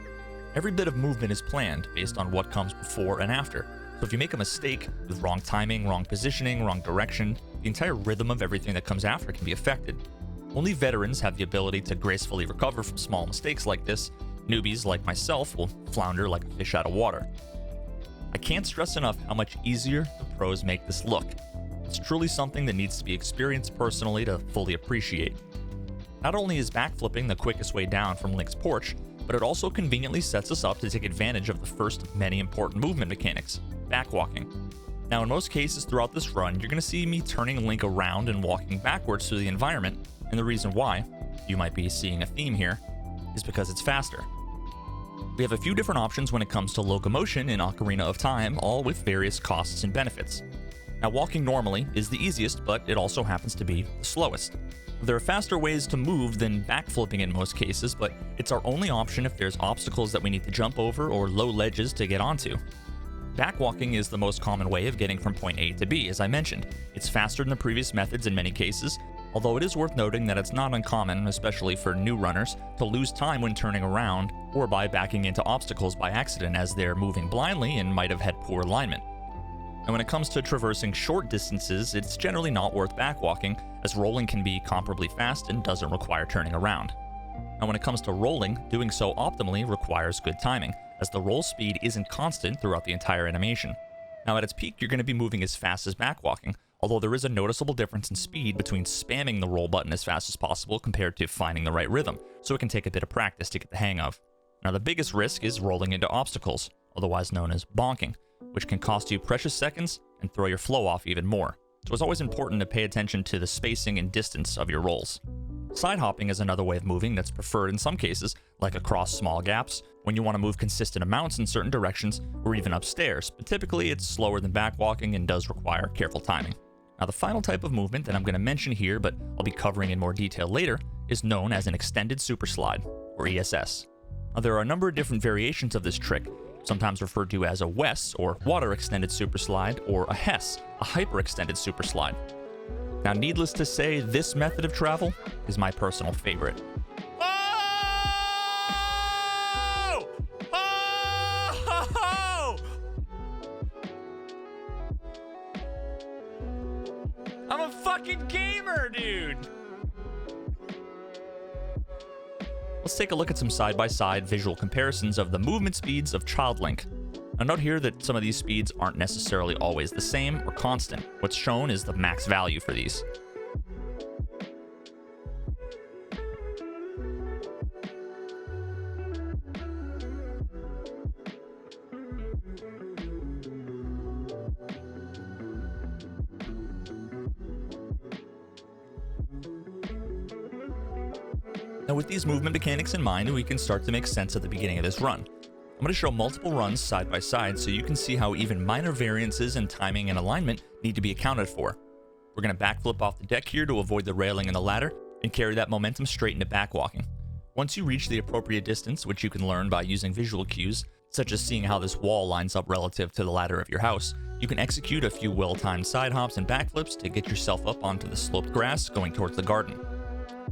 Every bit of movement is planned based on what comes before and after, so if you make a mistake with wrong timing, wrong positioning, wrong direction, the entire rhythm of everything that comes after can be affected. Only veterans have the ability to gracefully recover from small mistakes like this. Newbies like myself will flounder like a fish out of water. I can't stress enough how much easier the pros make this look. It's truly something that needs to be experienced personally to fully appreciate. Not only is backflipping the quickest way down from Link's porch, but it also conveniently sets us up to take advantage of the first of many important movement mechanics, backwalking. Now, in most cases throughout this run, you're going to see me turning Link around and walking backwards through the environment, and the reason why, you might be seeing a theme here, is because it's faster. We have a few different options when it comes to locomotion in Ocarina of Time, all with various costs and benefits. Now, walking normally is the easiest, but it also happens to be the slowest. There are faster ways to move than backflipping in most cases, but it's our only option if there's obstacles that we need to jump over or low ledges to get onto. Backwalking is the most common way of getting from point A to B, as I mentioned. It's faster than the previous methods in many cases, although it is worth noting that it's not uncommon, especially for new runners, to lose time when turning around or by backing into obstacles by accident as they're moving blindly and might have had poor alignment. And when it comes to traversing short distances, it's generally not worth backwalking, as rolling can be comparably fast and doesn't require turning around. Now, when it comes to rolling, doing so optimally requires good timing, as the roll speed isn't constant throughout the entire animation. Now, at its peak, you're going to be moving as fast as backwalking, although there is a noticeable difference in speed between spamming the roll button as fast as possible compared to finding the right rhythm, so it can take a bit of practice to get the hang of. Now, the biggest risk is rolling into obstacles, otherwise known as bonking, which can cost you precious seconds and throw your flow off even more. So it's always important to pay attention to the spacing and distance of your rolls. Side hopping is another way of moving that's preferred in some cases, like across small gaps, when you want to move consistent amounts in certain directions, or even upstairs, but typically it's slower than backwalking and does require careful timing. Now, the final type of movement that I'm going to mention here, but I'll be covering in more detail later, is known as an extended super slide, or ESS. Now, there are a number of different variations of this trick, sometimes referred to as a WESS, or water extended super slide, or a HESS, a hyper extended super slide. Now, needless to say, this method of travel is my personal favorite. Oh! Oh! I'm a fucking gamer, dude! Let's take a look at some side-by-side visual comparisons of the movement speeds of Child Link. Now, note here that some of these speeds aren't necessarily always the same or constant. What's shown is the max value for these. Now, with these movement mechanics in mind, we can start to make sense at the beginning of this run. I'm going to show multiple runs side by side so you can see how even minor variances in timing and alignment need to be accounted for. We're going to backflip off the deck here to avoid the railing and the ladder, and carry that momentum straight into backwalking. Once you reach the appropriate distance, which you can learn by using visual cues, such as seeing how this wall lines up relative to the ladder of your house, you can execute a few well-timed side hops and backflips to get yourself up onto the sloped grass going towards the garden.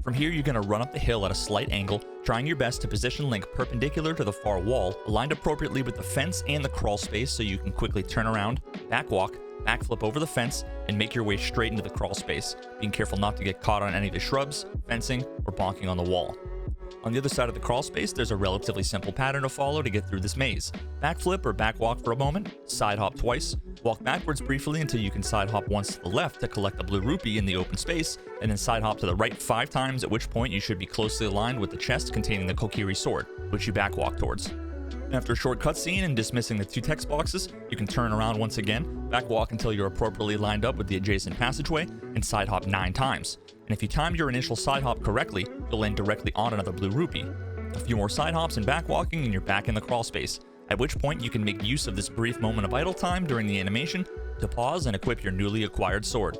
From here, you're going to run up the hill at a slight angle, trying your best to position Link perpendicular to the far wall, aligned appropriately with the fence and the crawl space so you can quickly turn around, backwalk, backflip over the fence, and make your way straight into the crawl space, being careful not to get caught on any of the shrubs, fencing, or bonking on the wall. On the other side of the crawl space, there's a relatively simple pattern to follow to get through this maze. Backflip or backwalk for a moment, side hop twice, walk backwards briefly until you can side hop once to the left to collect the blue rupee in the open space, and then side hop to the right 5 times, at which point you should be closely aligned with the chest containing the Kokiri sword, which you backwalk towards. After a short cutscene and dismissing the 2 text boxes, you can turn around once again, backwalk until you're appropriately lined up with the adjacent passageway, and side hop 9 times. And if you timed your initial side hop correctly, you'll land directly on another blue rupee. A few more side hops and backwalking and you're back in the crawl space, at which point you can make use of this brief moment of idle time during the animation to pause and equip your newly acquired sword.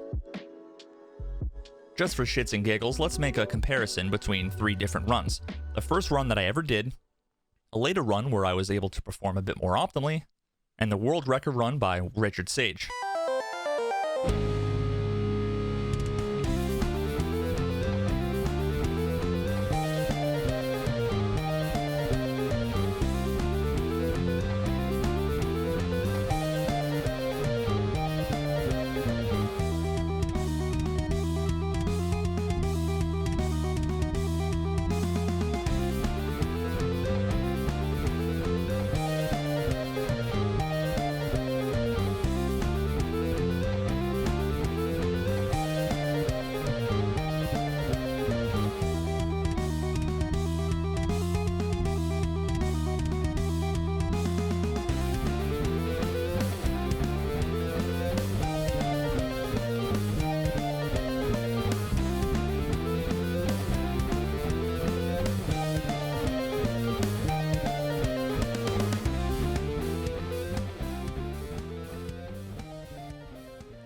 Just for shits and giggles, let's make a comparison between 3 different runs. The first run that I ever did, a later run where I was able to perform a bit more optimally, and the world record run by Richard Sage.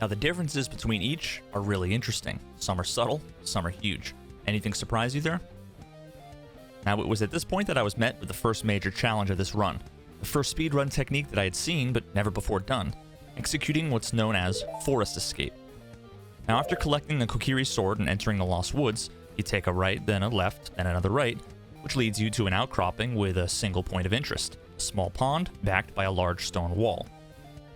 Now the differences between each are really interesting. Some are subtle, some are huge. Anything surprise you there? Now it was at this point that I was met with the first major challenge of this run. The first speedrun technique that I had seen but never before done. Executing what's known as forest escape. Now after collecting the Kokiri sword and entering the Lost Woods, you take a right, then a left, then another right, which leads you to an outcropping with a single point of interest, a small pond backed by a large stone wall.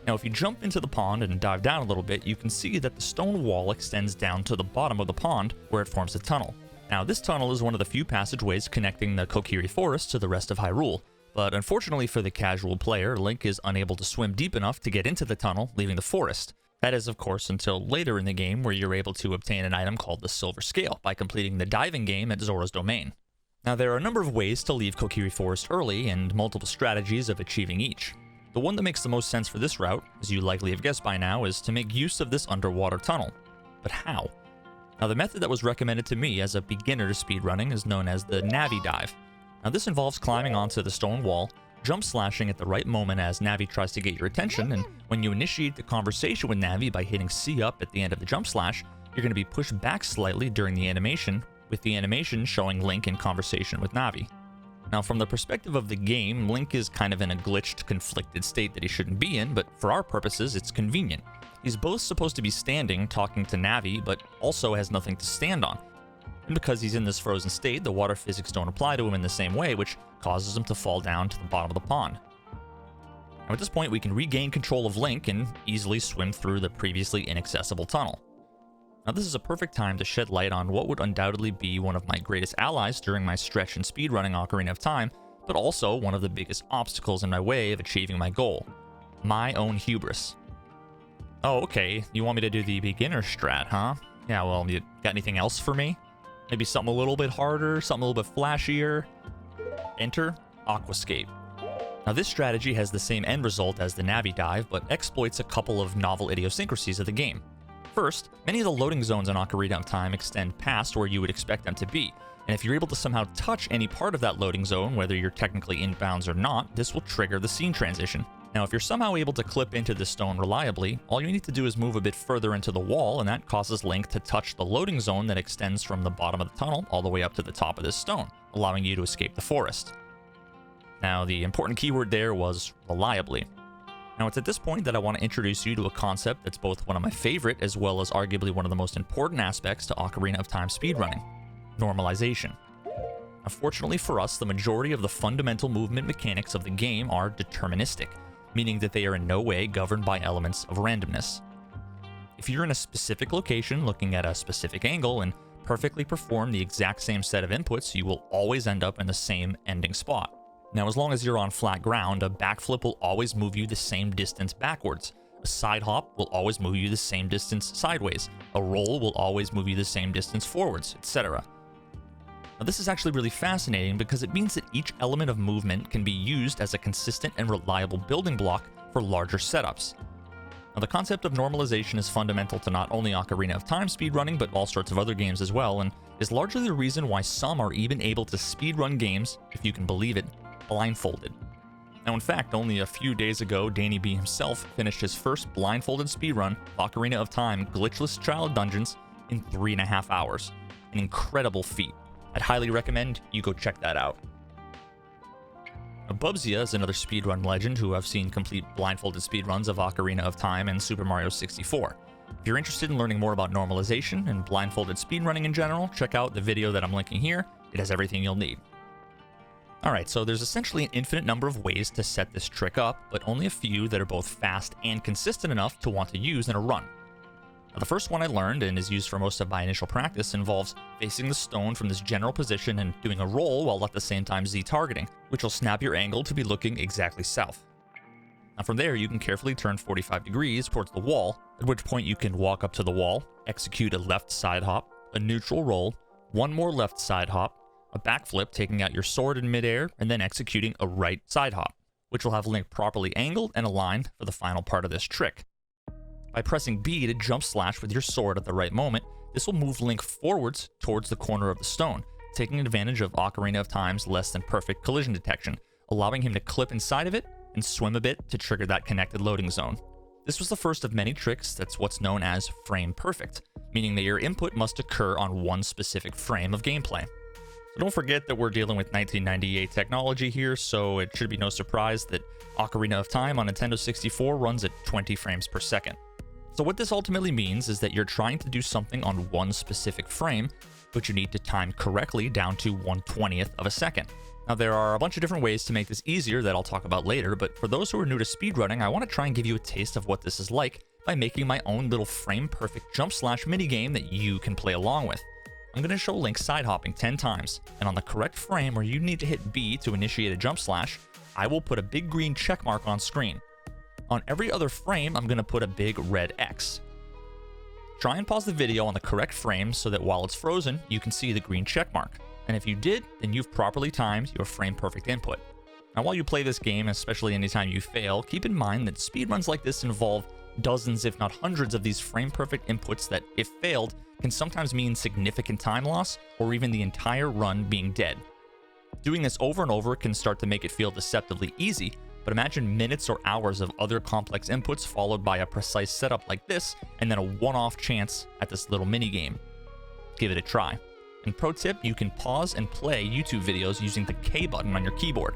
Now if you jump into the pond and dive down a little bit, you can see that the stone wall extends down to the bottom of the pond where it forms a tunnel. Now this tunnel is one of the few passageways connecting the Kokiri Forest to the rest of Hyrule, but unfortunately for the casual player, Link is unable to swim deep enough to get into the tunnel, leaving the forest. That is, of course, until later in the game where you're able to obtain an item called the Silver Scale by completing the diving game at Zora's Domain. Now there are a number of ways to leave Kokiri Forest early and multiple strategies of achieving each. The one that makes the most sense for this route, as you likely have guessed by now, is to make use of this underwater tunnel. But how? Now the method that was recommended to me as a beginner to speedrunning is known as the Navi dive. Now this involves climbing onto the stone wall, jump slashing at the right moment as Navi tries to get your attention, and when you initiate the conversation with Navi by hitting C up at the end of the jump slash, you're going to be pushed back slightly during the animation, with the animation showing Link in conversation with Navi. Now from the perspective of the game, Link is kind of in a glitched, conflicted state that he shouldn't be in, but for our purposes, it's convenient. He's both supposed to be standing, talking to Navi, but also has nothing to stand on. And because he's in this frozen state, the water physics don't apply to him in the same way, which causes him to fall down to the bottom of the pond. Now at this point, we can regain control of Link and easily swim through the previously inaccessible tunnel. Now this is a perfect time to shed light on what would undoubtedly be one of my greatest allies during my stretch in speedrunning Ocarina of Time, but also one of the biggest obstacles in my way of achieving my goal. My own hubris. Oh, okay, you want me to do the beginner strat, huh? Yeah, well, you got anything else for me? Maybe something a little bit harder, something a little bit flashier? Enter Aquascape. Now this strategy has the same end result as the Navi dive, but exploits a couple of novel idiosyncrasies of the game. First, many of the loading zones in Ocarina of Time extend past where you would expect them to be, and if you're able to somehow touch any part of that loading zone, whether you're technically inbounds or not, this will trigger the scene transition. Now if you're somehow able to clip into the stone reliably, all you need to do is move a bit further into the wall, and that causes Link to touch the loading zone that extends from the bottom of the tunnel all the way up to the top of this stone, allowing you to escape the forest. Now the important keyword there was reliably. Now it's at this point that I want to introduce you to a concept that's both one of my favorite as well as arguably one of the most important aspects to Ocarina of Time speedrunning: normalization. Unfortunately for us, the majority of the fundamental movement mechanics of the game are deterministic, meaning that they are in no way governed by elements of randomness. If you're in a specific location looking at a specific angle and perfectly perform the exact same set of inputs, you will always end up in the same ending spot. Now, as long as you're on flat ground, a backflip will always move you the same distance backwards. A side hop will always move you the same distance sideways. A roll will always move you the same distance forwards, etc. Now, this is actually really fascinating because it means that each element of movement can be used as a consistent and reliable building block for larger setups. Now, the concept of normalization is fundamental to not only Ocarina of Time speedrunning, but all sorts of other games as well, and is largely the reason why some are even able to speedrun games, if you can believe it, blindfolded. Now in fact, only a few days ago, dannyb himself finished his first blindfolded speedrun of Ocarina of Time Glitchless Child Dungeons in 3.5 hours. An incredible feat. I'd highly recommend you go check that out. Now, Bubzia is another speedrun legend who I've seen complete blindfolded speedruns of Ocarina of Time and Super Mario 64. If you're interested in learning more about normalization and blindfolded speedrunning in general, check out the video that I'm linking here. It has everything you'll need. Alright, so there's essentially an infinite number of ways to set this trick up, but only a few that are both fast and consistent enough to want to use in a run. Now, the first one I learned, and is used for most of my initial practice, involves facing the stone from this general position and doing a roll while at the same time Z-targeting, which will snap your angle to be looking exactly south. Now from there, you can carefully turn 45 degrees towards the wall, at which point you can walk up to the wall, execute a left side hop, a neutral roll, one more left side hop, a backflip taking out your sword in midair, and then executing a right side hop, which will have Link properly angled and aligned for the final part of this trick. By pressing B to jump slash with your sword at the right moment, this will move Link forwards towards the corner of the stone, taking advantage of Ocarina of Time's less than perfect collision detection, allowing him to clip inside of it and swim a bit to trigger that connected loading zone. This was the first of many tricks that's what's known as frame perfect, meaning that your input must occur on one specific frame of gameplay. So don't forget that we're dealing with 1998 technology here, so it should be no surprise that Ocarina of Time on Nintendo 64 runs at 20 frames per second. So what this ultimately means is that you're trying to do something on one specific frame, but you need to time correctly down to 1/20th of a second. Now there are a bunch of different ways to make this easier that I'll talk about later, but for those who are new to speedrunning, I want to try and give you a taste of what this is like by making my own little frame-perfect jump slash minigame that you can play along with. I'm going to show Link side hopping 10 times, and on the correct frame where you need to hit B to initiate a jump slash, I will put a big green check mark on screen. On every other frame, I'm going to put a big red X. Try and pause the video on the correct frame so that while it's frozen, you can see the green check mark. And if you did, then you've properly timed your frame perfect input. Now while you play this game, especially anytime you fail, keep in mind that speedruns like this involve dozens if not hundreds of these frame perfect inputs that, if failed, can sometimes mean significant time loss or even the entire run being dead. Doing this over and over can start to make it feel deceptively easy, but imagine minutes or hours of other complex inputs followed by a precise setup like this, and then a one-off chance at this little minigame. Give it a try. And pro tip, you can pause and play YouTube videos using the K button on your keyboard.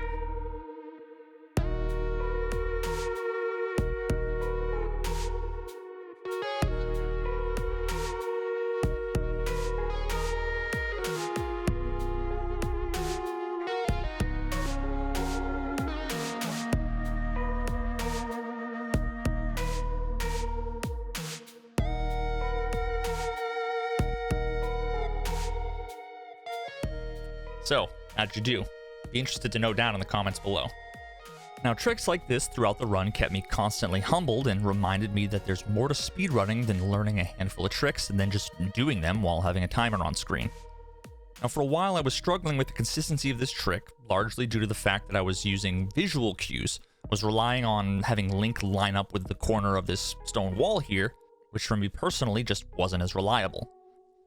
So, how'd you do? Be interested to know down in the comments below. Now, tricks like this throughout the run kept me constantly humbled and reminded me that there's more to speedrunning than learning a handful of tricks and then just doing them while having a timer on screen. Now, for a while I was struggling with the consistency of this trick, largely due to the fact that I was using visual cues, was relying on having Link line up with the corner of this stone wall here, which for me personally just wasn't as reliable.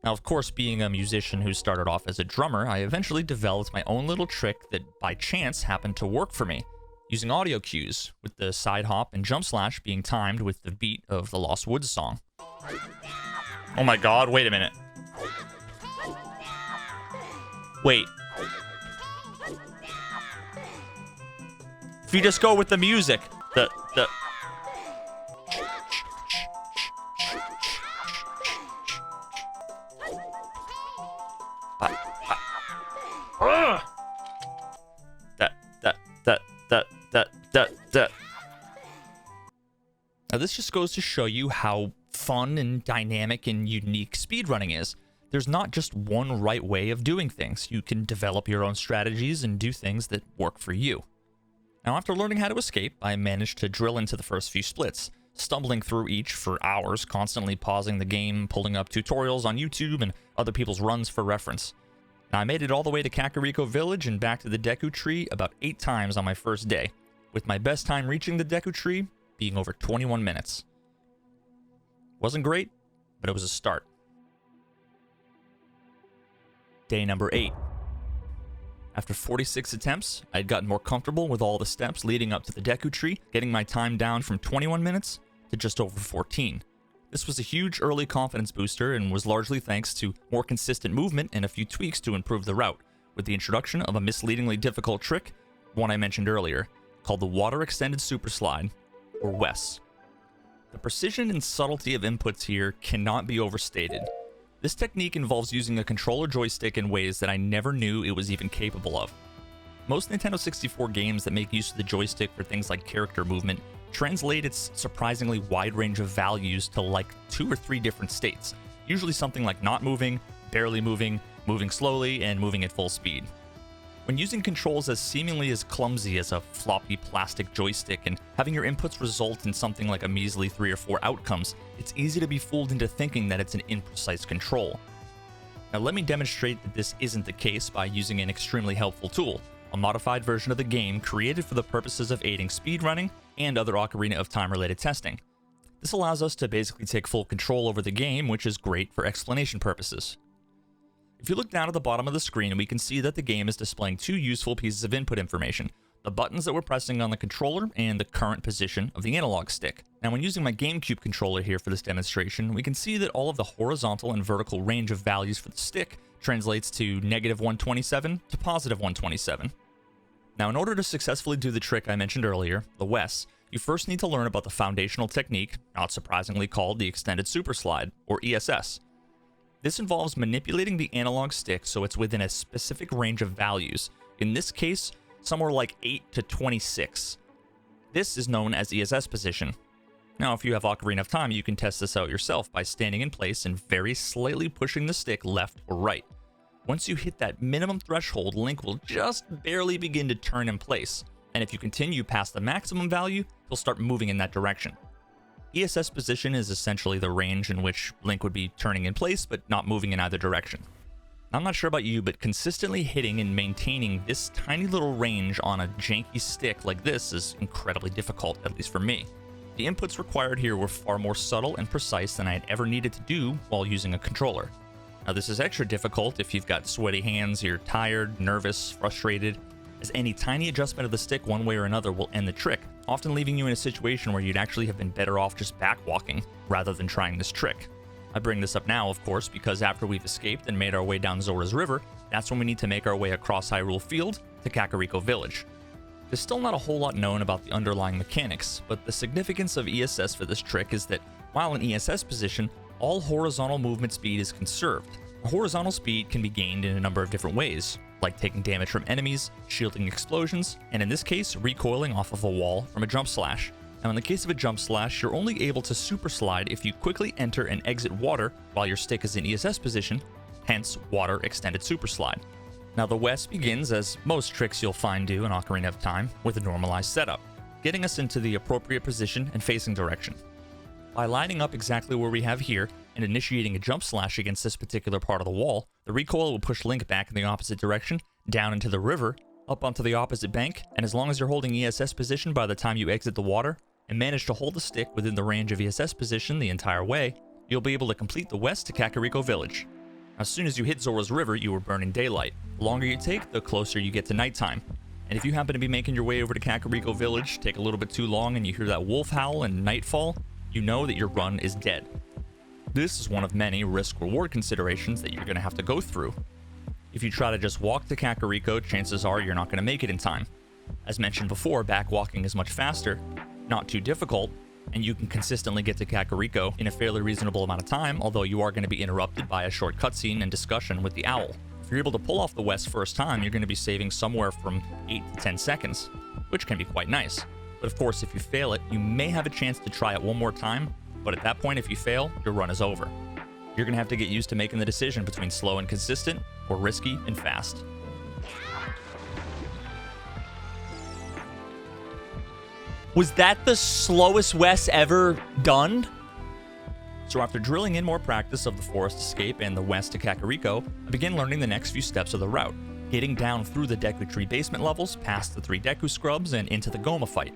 Now, of course, being a musician who started off as a drummer, I eventually developed my own little trick that by chance happened to work for me, using audio cues, with the side hop and jump slash being timed with the beat of the Lost Woods song. Oh my god, wait a minute. Wait. If you just go with the music, the Now this just goes to show you how fun and dynamic and unique speedrunning is. There's not just one right way of doing things. You can develop your own strategies and do things that work for you. Now after learning how to escape, I managed to drill into the first few splits, stumbling through each for hours, constantly pausing the game, pulling up tutorials on YouTube and other people's runs for reference. Now I made it all the way to Kakariko Village and back to the Deku Tree about 8 times on my first day, with my best time reaching the Deku Tree being over 21 minutes. Wasn't great, but it was a start. Day number 8. After 46 attempts, I had gotten more comfortable with all the steps leading up to the Deku Tree, getting my time down from 21 minutes to just over 14. This was a huge early confidence booster and was largely thanks to more consistent movement and a few tweaks to improve the route, with the introduction of a misleadingly difficult trick, one I mentioned earlier, called the Water Extended Super Slide, or WESS. The precision and subtlety of inputs here cannot be overstated. This technique involves using a controller joystick in ways that I never knew it was even capable of. Most Nintendo 64 games that make use of the joystick for things like character movement translate its surprisingly wide range of values to like 2 or 3 different states, usually something like not moving, barely moving, moving slowly, and moving at full speed. When using controls as seemingly as clumsy as a floppy plastic joystick and having your inputs result in something like a measly 3 or 4 outcomes, it's easy to be fooled into thinking that it's an imprecise control. Now let me demonstrate that this isn't the case by using an extremely helpful tool, a modified version of the game created for the purposes of aiding speedrunning and other Ocarina of Time related testing. This allows us to basically take full control over the game, which is great for explanation purposes. If you look down at the bottom of the screen, we can see that the game is displaying 2 useful pieces of input information. the buttons that we're pressing on the controller, and the current position of the analog stick. Now, when using my GameCube controller here for this demonstration, we can see that all of the horizontal and vertical range of values for the stick translates to -127 to +127. Now, in order to successfully do the trick I mentioned earlier, the WESS, you first need to learn about the foundational technique, not surprisingly called the Extended Super Slide, or ESS. This involves manipulating the analog stick so it's within a specific range of values, in this case, somewhere like 8 to 26. This is known as ESS position. Now, if you have Ocarina of Time, you can test this out yourself by standing in place and very slightly pushing the stick left or right. Once you hit that minimum threshold, Link will just barely begin to turn in place, and if you continue past the maximum value, he'll start moving in that direction. ESS position is essentially the range in which Link would be turning in place, but not moving in either direction. I'm not sure about you, but consistently hitting and maintaining this tiny little range on a janky stick like this is incredibly difficult, at least for me. The inputs required here were far more subtle and precise than I had ever needed to do while using a controller. Now, this is extra difficult if you've got sweaty hands, you're tired, nervous, frustrated, as any tiny adjustment of the stick one way or another will end the trick, often leaving you in a situation where you'd actually have been better off just backwalking rather than trying this trick. I bring this up now, of course, because after we've escaped and made our way down Zora's River, that's when we need to make our way across Hyrule Field to Kakariko Village. There's still not a whole lot known about the underlying mechanics, but the significance of ESS for this trick is that while in ESS position, all horizontal movement speed is conserved. Horizontal speed can be gained in a number of different ways, like taking damage from enemies, shielding explosions, and in this case, recoiling off of a wall from a jump slash. Now, in the case of a jump slash, you're only able to super slide if you quickly enter and exit water while your stick is in ESS position, hence water extended super slide. Now, the WESS begins, as most tricks you'll find do in Ocarina of Time, with a normalized setup, getting us into the appropriate position and facing direction. By lining up exactly where we have here and initiating a jump slash against this particular part of the wall, the recoil will push Link back in the opposite direction, down into the river, up onto the opposite bank, and as long as you're holding ESS position by the time you exit the water, and manage to hold the stick within the range of ESS position the entire way, you'll be able to complete the WESS to Kakariko Village. As soon as you hit Zora's River, you are burning daylight. The longer you take, the closer you get to nighttime. And if you happen to be making your way over to Kakariko Village, take a little bit too long and you hear that wolf howl and nightfall, you know that your run is dead. This is one of many risk-reward considerations that you're going to have to go through. If you try to just walk to Kakariko, chances are you're not going to make it in time. As mentioned before, backwalking is much faster, not too difficult, and you can consistently get to Kakariko in a fairly reasonable amount of time, although you are going to be interrupted by a short cutscene and discussion with the owl. If you're able to pull off the WESS first time, you're going to be saving somewhere from 8 to 10 seconds, which can be quite nice. But of course, if you fail it, you may have a chance to try it one more time, but at that point, if you fail, your run is over. You're going to have to get used to making the decision between slow and consistent, or risky and fast. Was that the slowest WESS ever done? So after drilling in more practice of the Forest Escape and the WESS to Kakariko, I began learning the next few steps of the route, getting down through the Deku Tree basement levels, past the 3 Deku Scrubs, and into the Goma fight.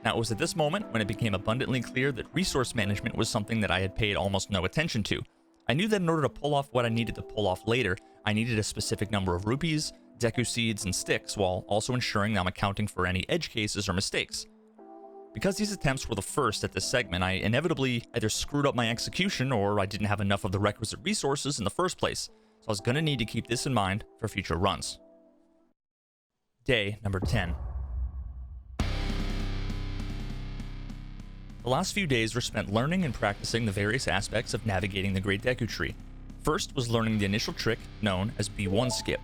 Now, it was at this moment when it became abundantly clear that resource management was something that I had paid almost no attention to. I knew that in order to pull off what I needed to pull off later, I needed a specific number of rupees, Deku Seeds, and sticks, while also ensuring I'm accounting for any edge cases or mistakes. Because these attempts were the first at this segment, I inevitably either screwed up my execution or I didn't have enough of the requisite resources in the first place, so I was going to need to keep this in mind for future runs. Day number 10. The last few days were spent learning and practicing the various aspects of navigating the Great Deku Tree. First was learning the initial trick known as B1 Skip.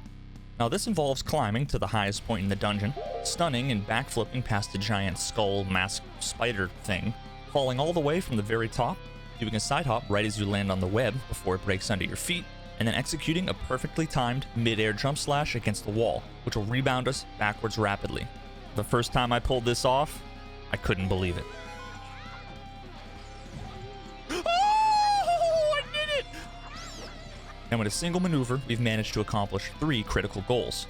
Now, this involves climbing to the highest point in the dungeon, stunning and backflipping past a giant skull masked spider thing, falling all the way from the very top, doing a side hop right as you land on the web before it breaks under your feet, and then executing a perfectly timed mid-air jump slash against the wall, which will rebound us backwards rapidly. The first time I pulled this off, I couldn't believe it. And with a single maneuver, we've managed to accomplish 3 critical goals.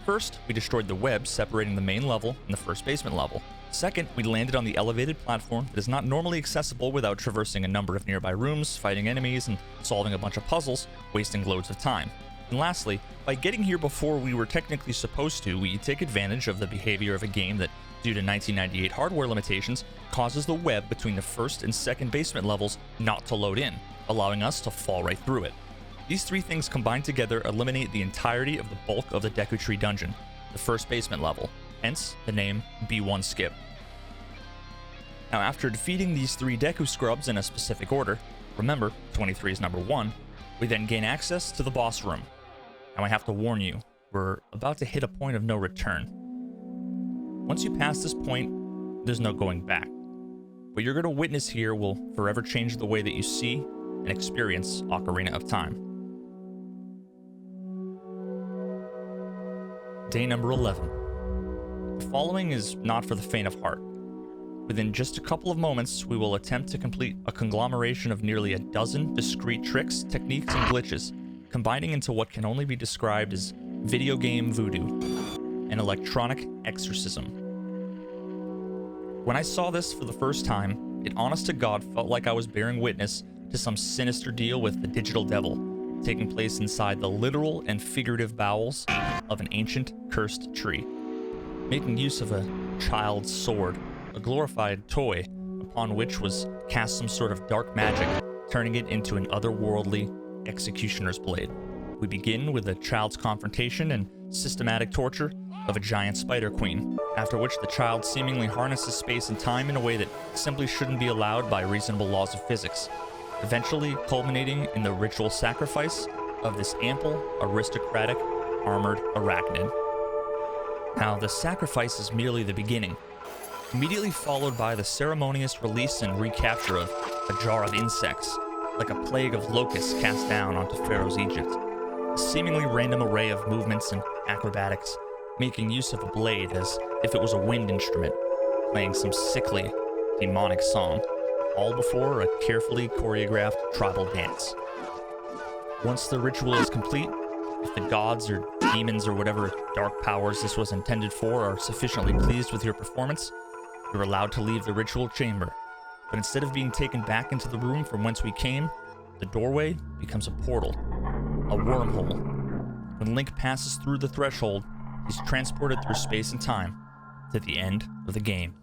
First, we destroyed the web separating the main level and the first basement level. Second, we landed on the elevated platform that is not normally accessible without traversing a number of nearby rooms, fighting enemies, and solving a bunch of puzzles, wasting loads of time. And lastly, by getting here before we were technically supposed to, we take advantage of the behavior of a game that, due to 1998 hardware limitations, causes the web between the first and second basement levels not to load in, allowing us to fall right through it. These three things combined together eliminate the entirety of the bulk of the Deku Tree dungeon, the first basement level, hence the name B1 Skip. Now, after defeating these three Deku Scrubs in a specific order, remember, 23 is number 1, we then gain access to the boss room. Now I have to warn you, we're about to hit a point of no return. Once you pass this point, there's no going back. What you're going to witness here will forever change the way that you see and experience Ocarina of Time. Day number 11. The following is not for the faint of heart. Within just a couple of moments, we will attempt to complete a conglomeration of nearly a dozen discrete tricks, techniques, and glitches, combining into what can only be described as video game voodoo, an electronic exorcism. When I saw this for the first time, it honest to God felt like I was bearing witness to some sinister deal with the digital devil, taking place inside the literal and figurative bowels of an ancient, cursed tree. Making use of a child's sword, a glorified toy, upon which was cast some sort of dark magic, turning it into an otherworldly executioner's blade. We begin with a child's confrontation and systematic torture of a giant spider queen, after which the child seemingly harnesses space and time in a way that simply shouldn't be allowed by reasonable laws of physics, eventually culminating in the ritual sacrifice of this ample, aristocratic, armored arachnid. Now, the sacrifice is merely the beginning, immediately followed by the ceremonious release and recapture of a jar of insects, like a plague of locusts cast down onto Pharaoh's Egypt. A seemingly random array of movements and acrobatics, making use of a blade as if it was a wind instrument, playing some sickly, demonic song, all before a carefully choreographed tribal dance. Once the ritual is complete, if the gods or demons or whatever dark powers this was intended for are sufficiently pleased with your performance, you're allowed to leave the ritual chamber. But instead of being taken back into the room from whence we came, the doorway becomes a portal, a wormhole. When Link passes through the threshold, he's transported through space and time to the end of the game.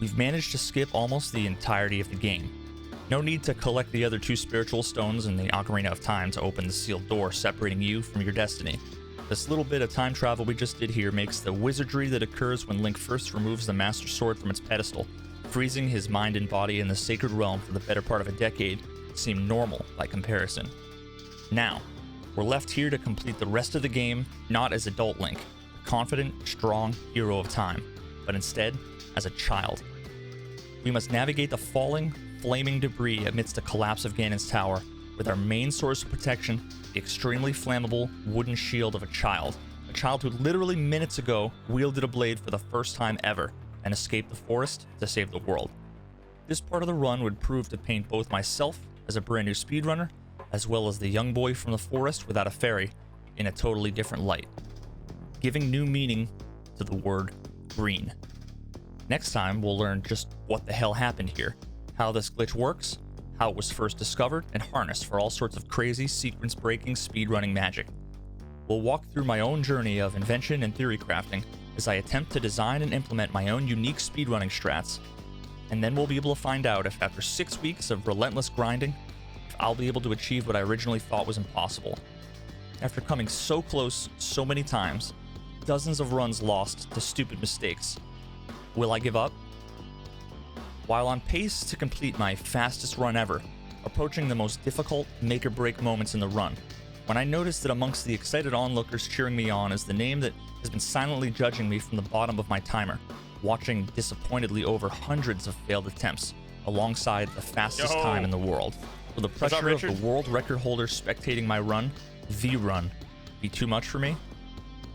We've managed to skip almost the entirety of the game. No need to collect the other 2 spiritual stones in the Ocarina of Time to open the sealed door separating you from your destiny. This little bit of time travel we just did here makes the wizardry that occurs when Link first removes the Master Sword from its pedestal, freezing his mind and body in the sacred realm for the better part of a decade, seem normal by comparison. Now, we're left here to complete the rest of the game not as adult Link, a confident, strong hero of time, but instead as a child. We must navigate the falling, flaming debris amidst the collapse of Ganon's tower with our main source of protection, the extremely flammable wooden shield of a child who literally minutes ago wielded a blade for the first time ever and escaped the forest to save the world. This part of the run would prove to paint both myself as a brand new speedrunner, as well as the young boy from the forest without a fairy, in a totally different light, giving new meaning to the word green. Next time, we'll learn just what the hell happened here, how this glitch works, how it was first discovered and harnessed for all sorts of crazy, sequence-breaking speedrunning magic. We'll walk through my own journey of invention and theory crafting as I attempt to design and implement my own unique speedrunning strats, and then we'll be able to find out if after 6 weeks of relentless grinding, if I'll be able to achieve what I originally thought was impossible. After coming so close so many times, dozens of runs lost to stupid mistakes, will I give up? While on pace to complete my fastest run ever, approaching the most difficult make-or-break moments in the run, when I noticed that amongst the excited onlookers cheering me on is the name that has been silently judging me from the bottom of my timer, watching disappointedly over hundreds of failed attempts, alongside the fastest time in the world. Will the pressure of the world record holder spectating my run, the run, be too much for me?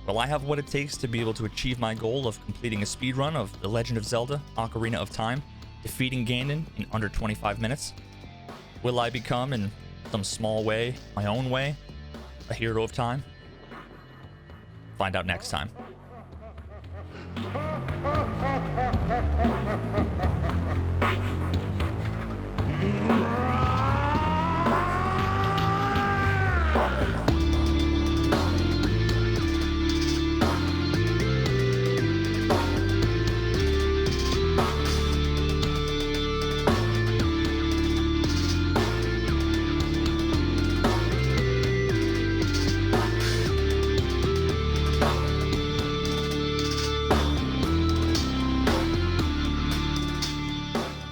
Will I have what it takes to be able to achieve my goal of completing a speedrun of The Legend of Zelda, Ocarina of Time, defeating Ganon in under 25 minutes? Will I become, in some small way, my own way, a hero of time? Find out next time.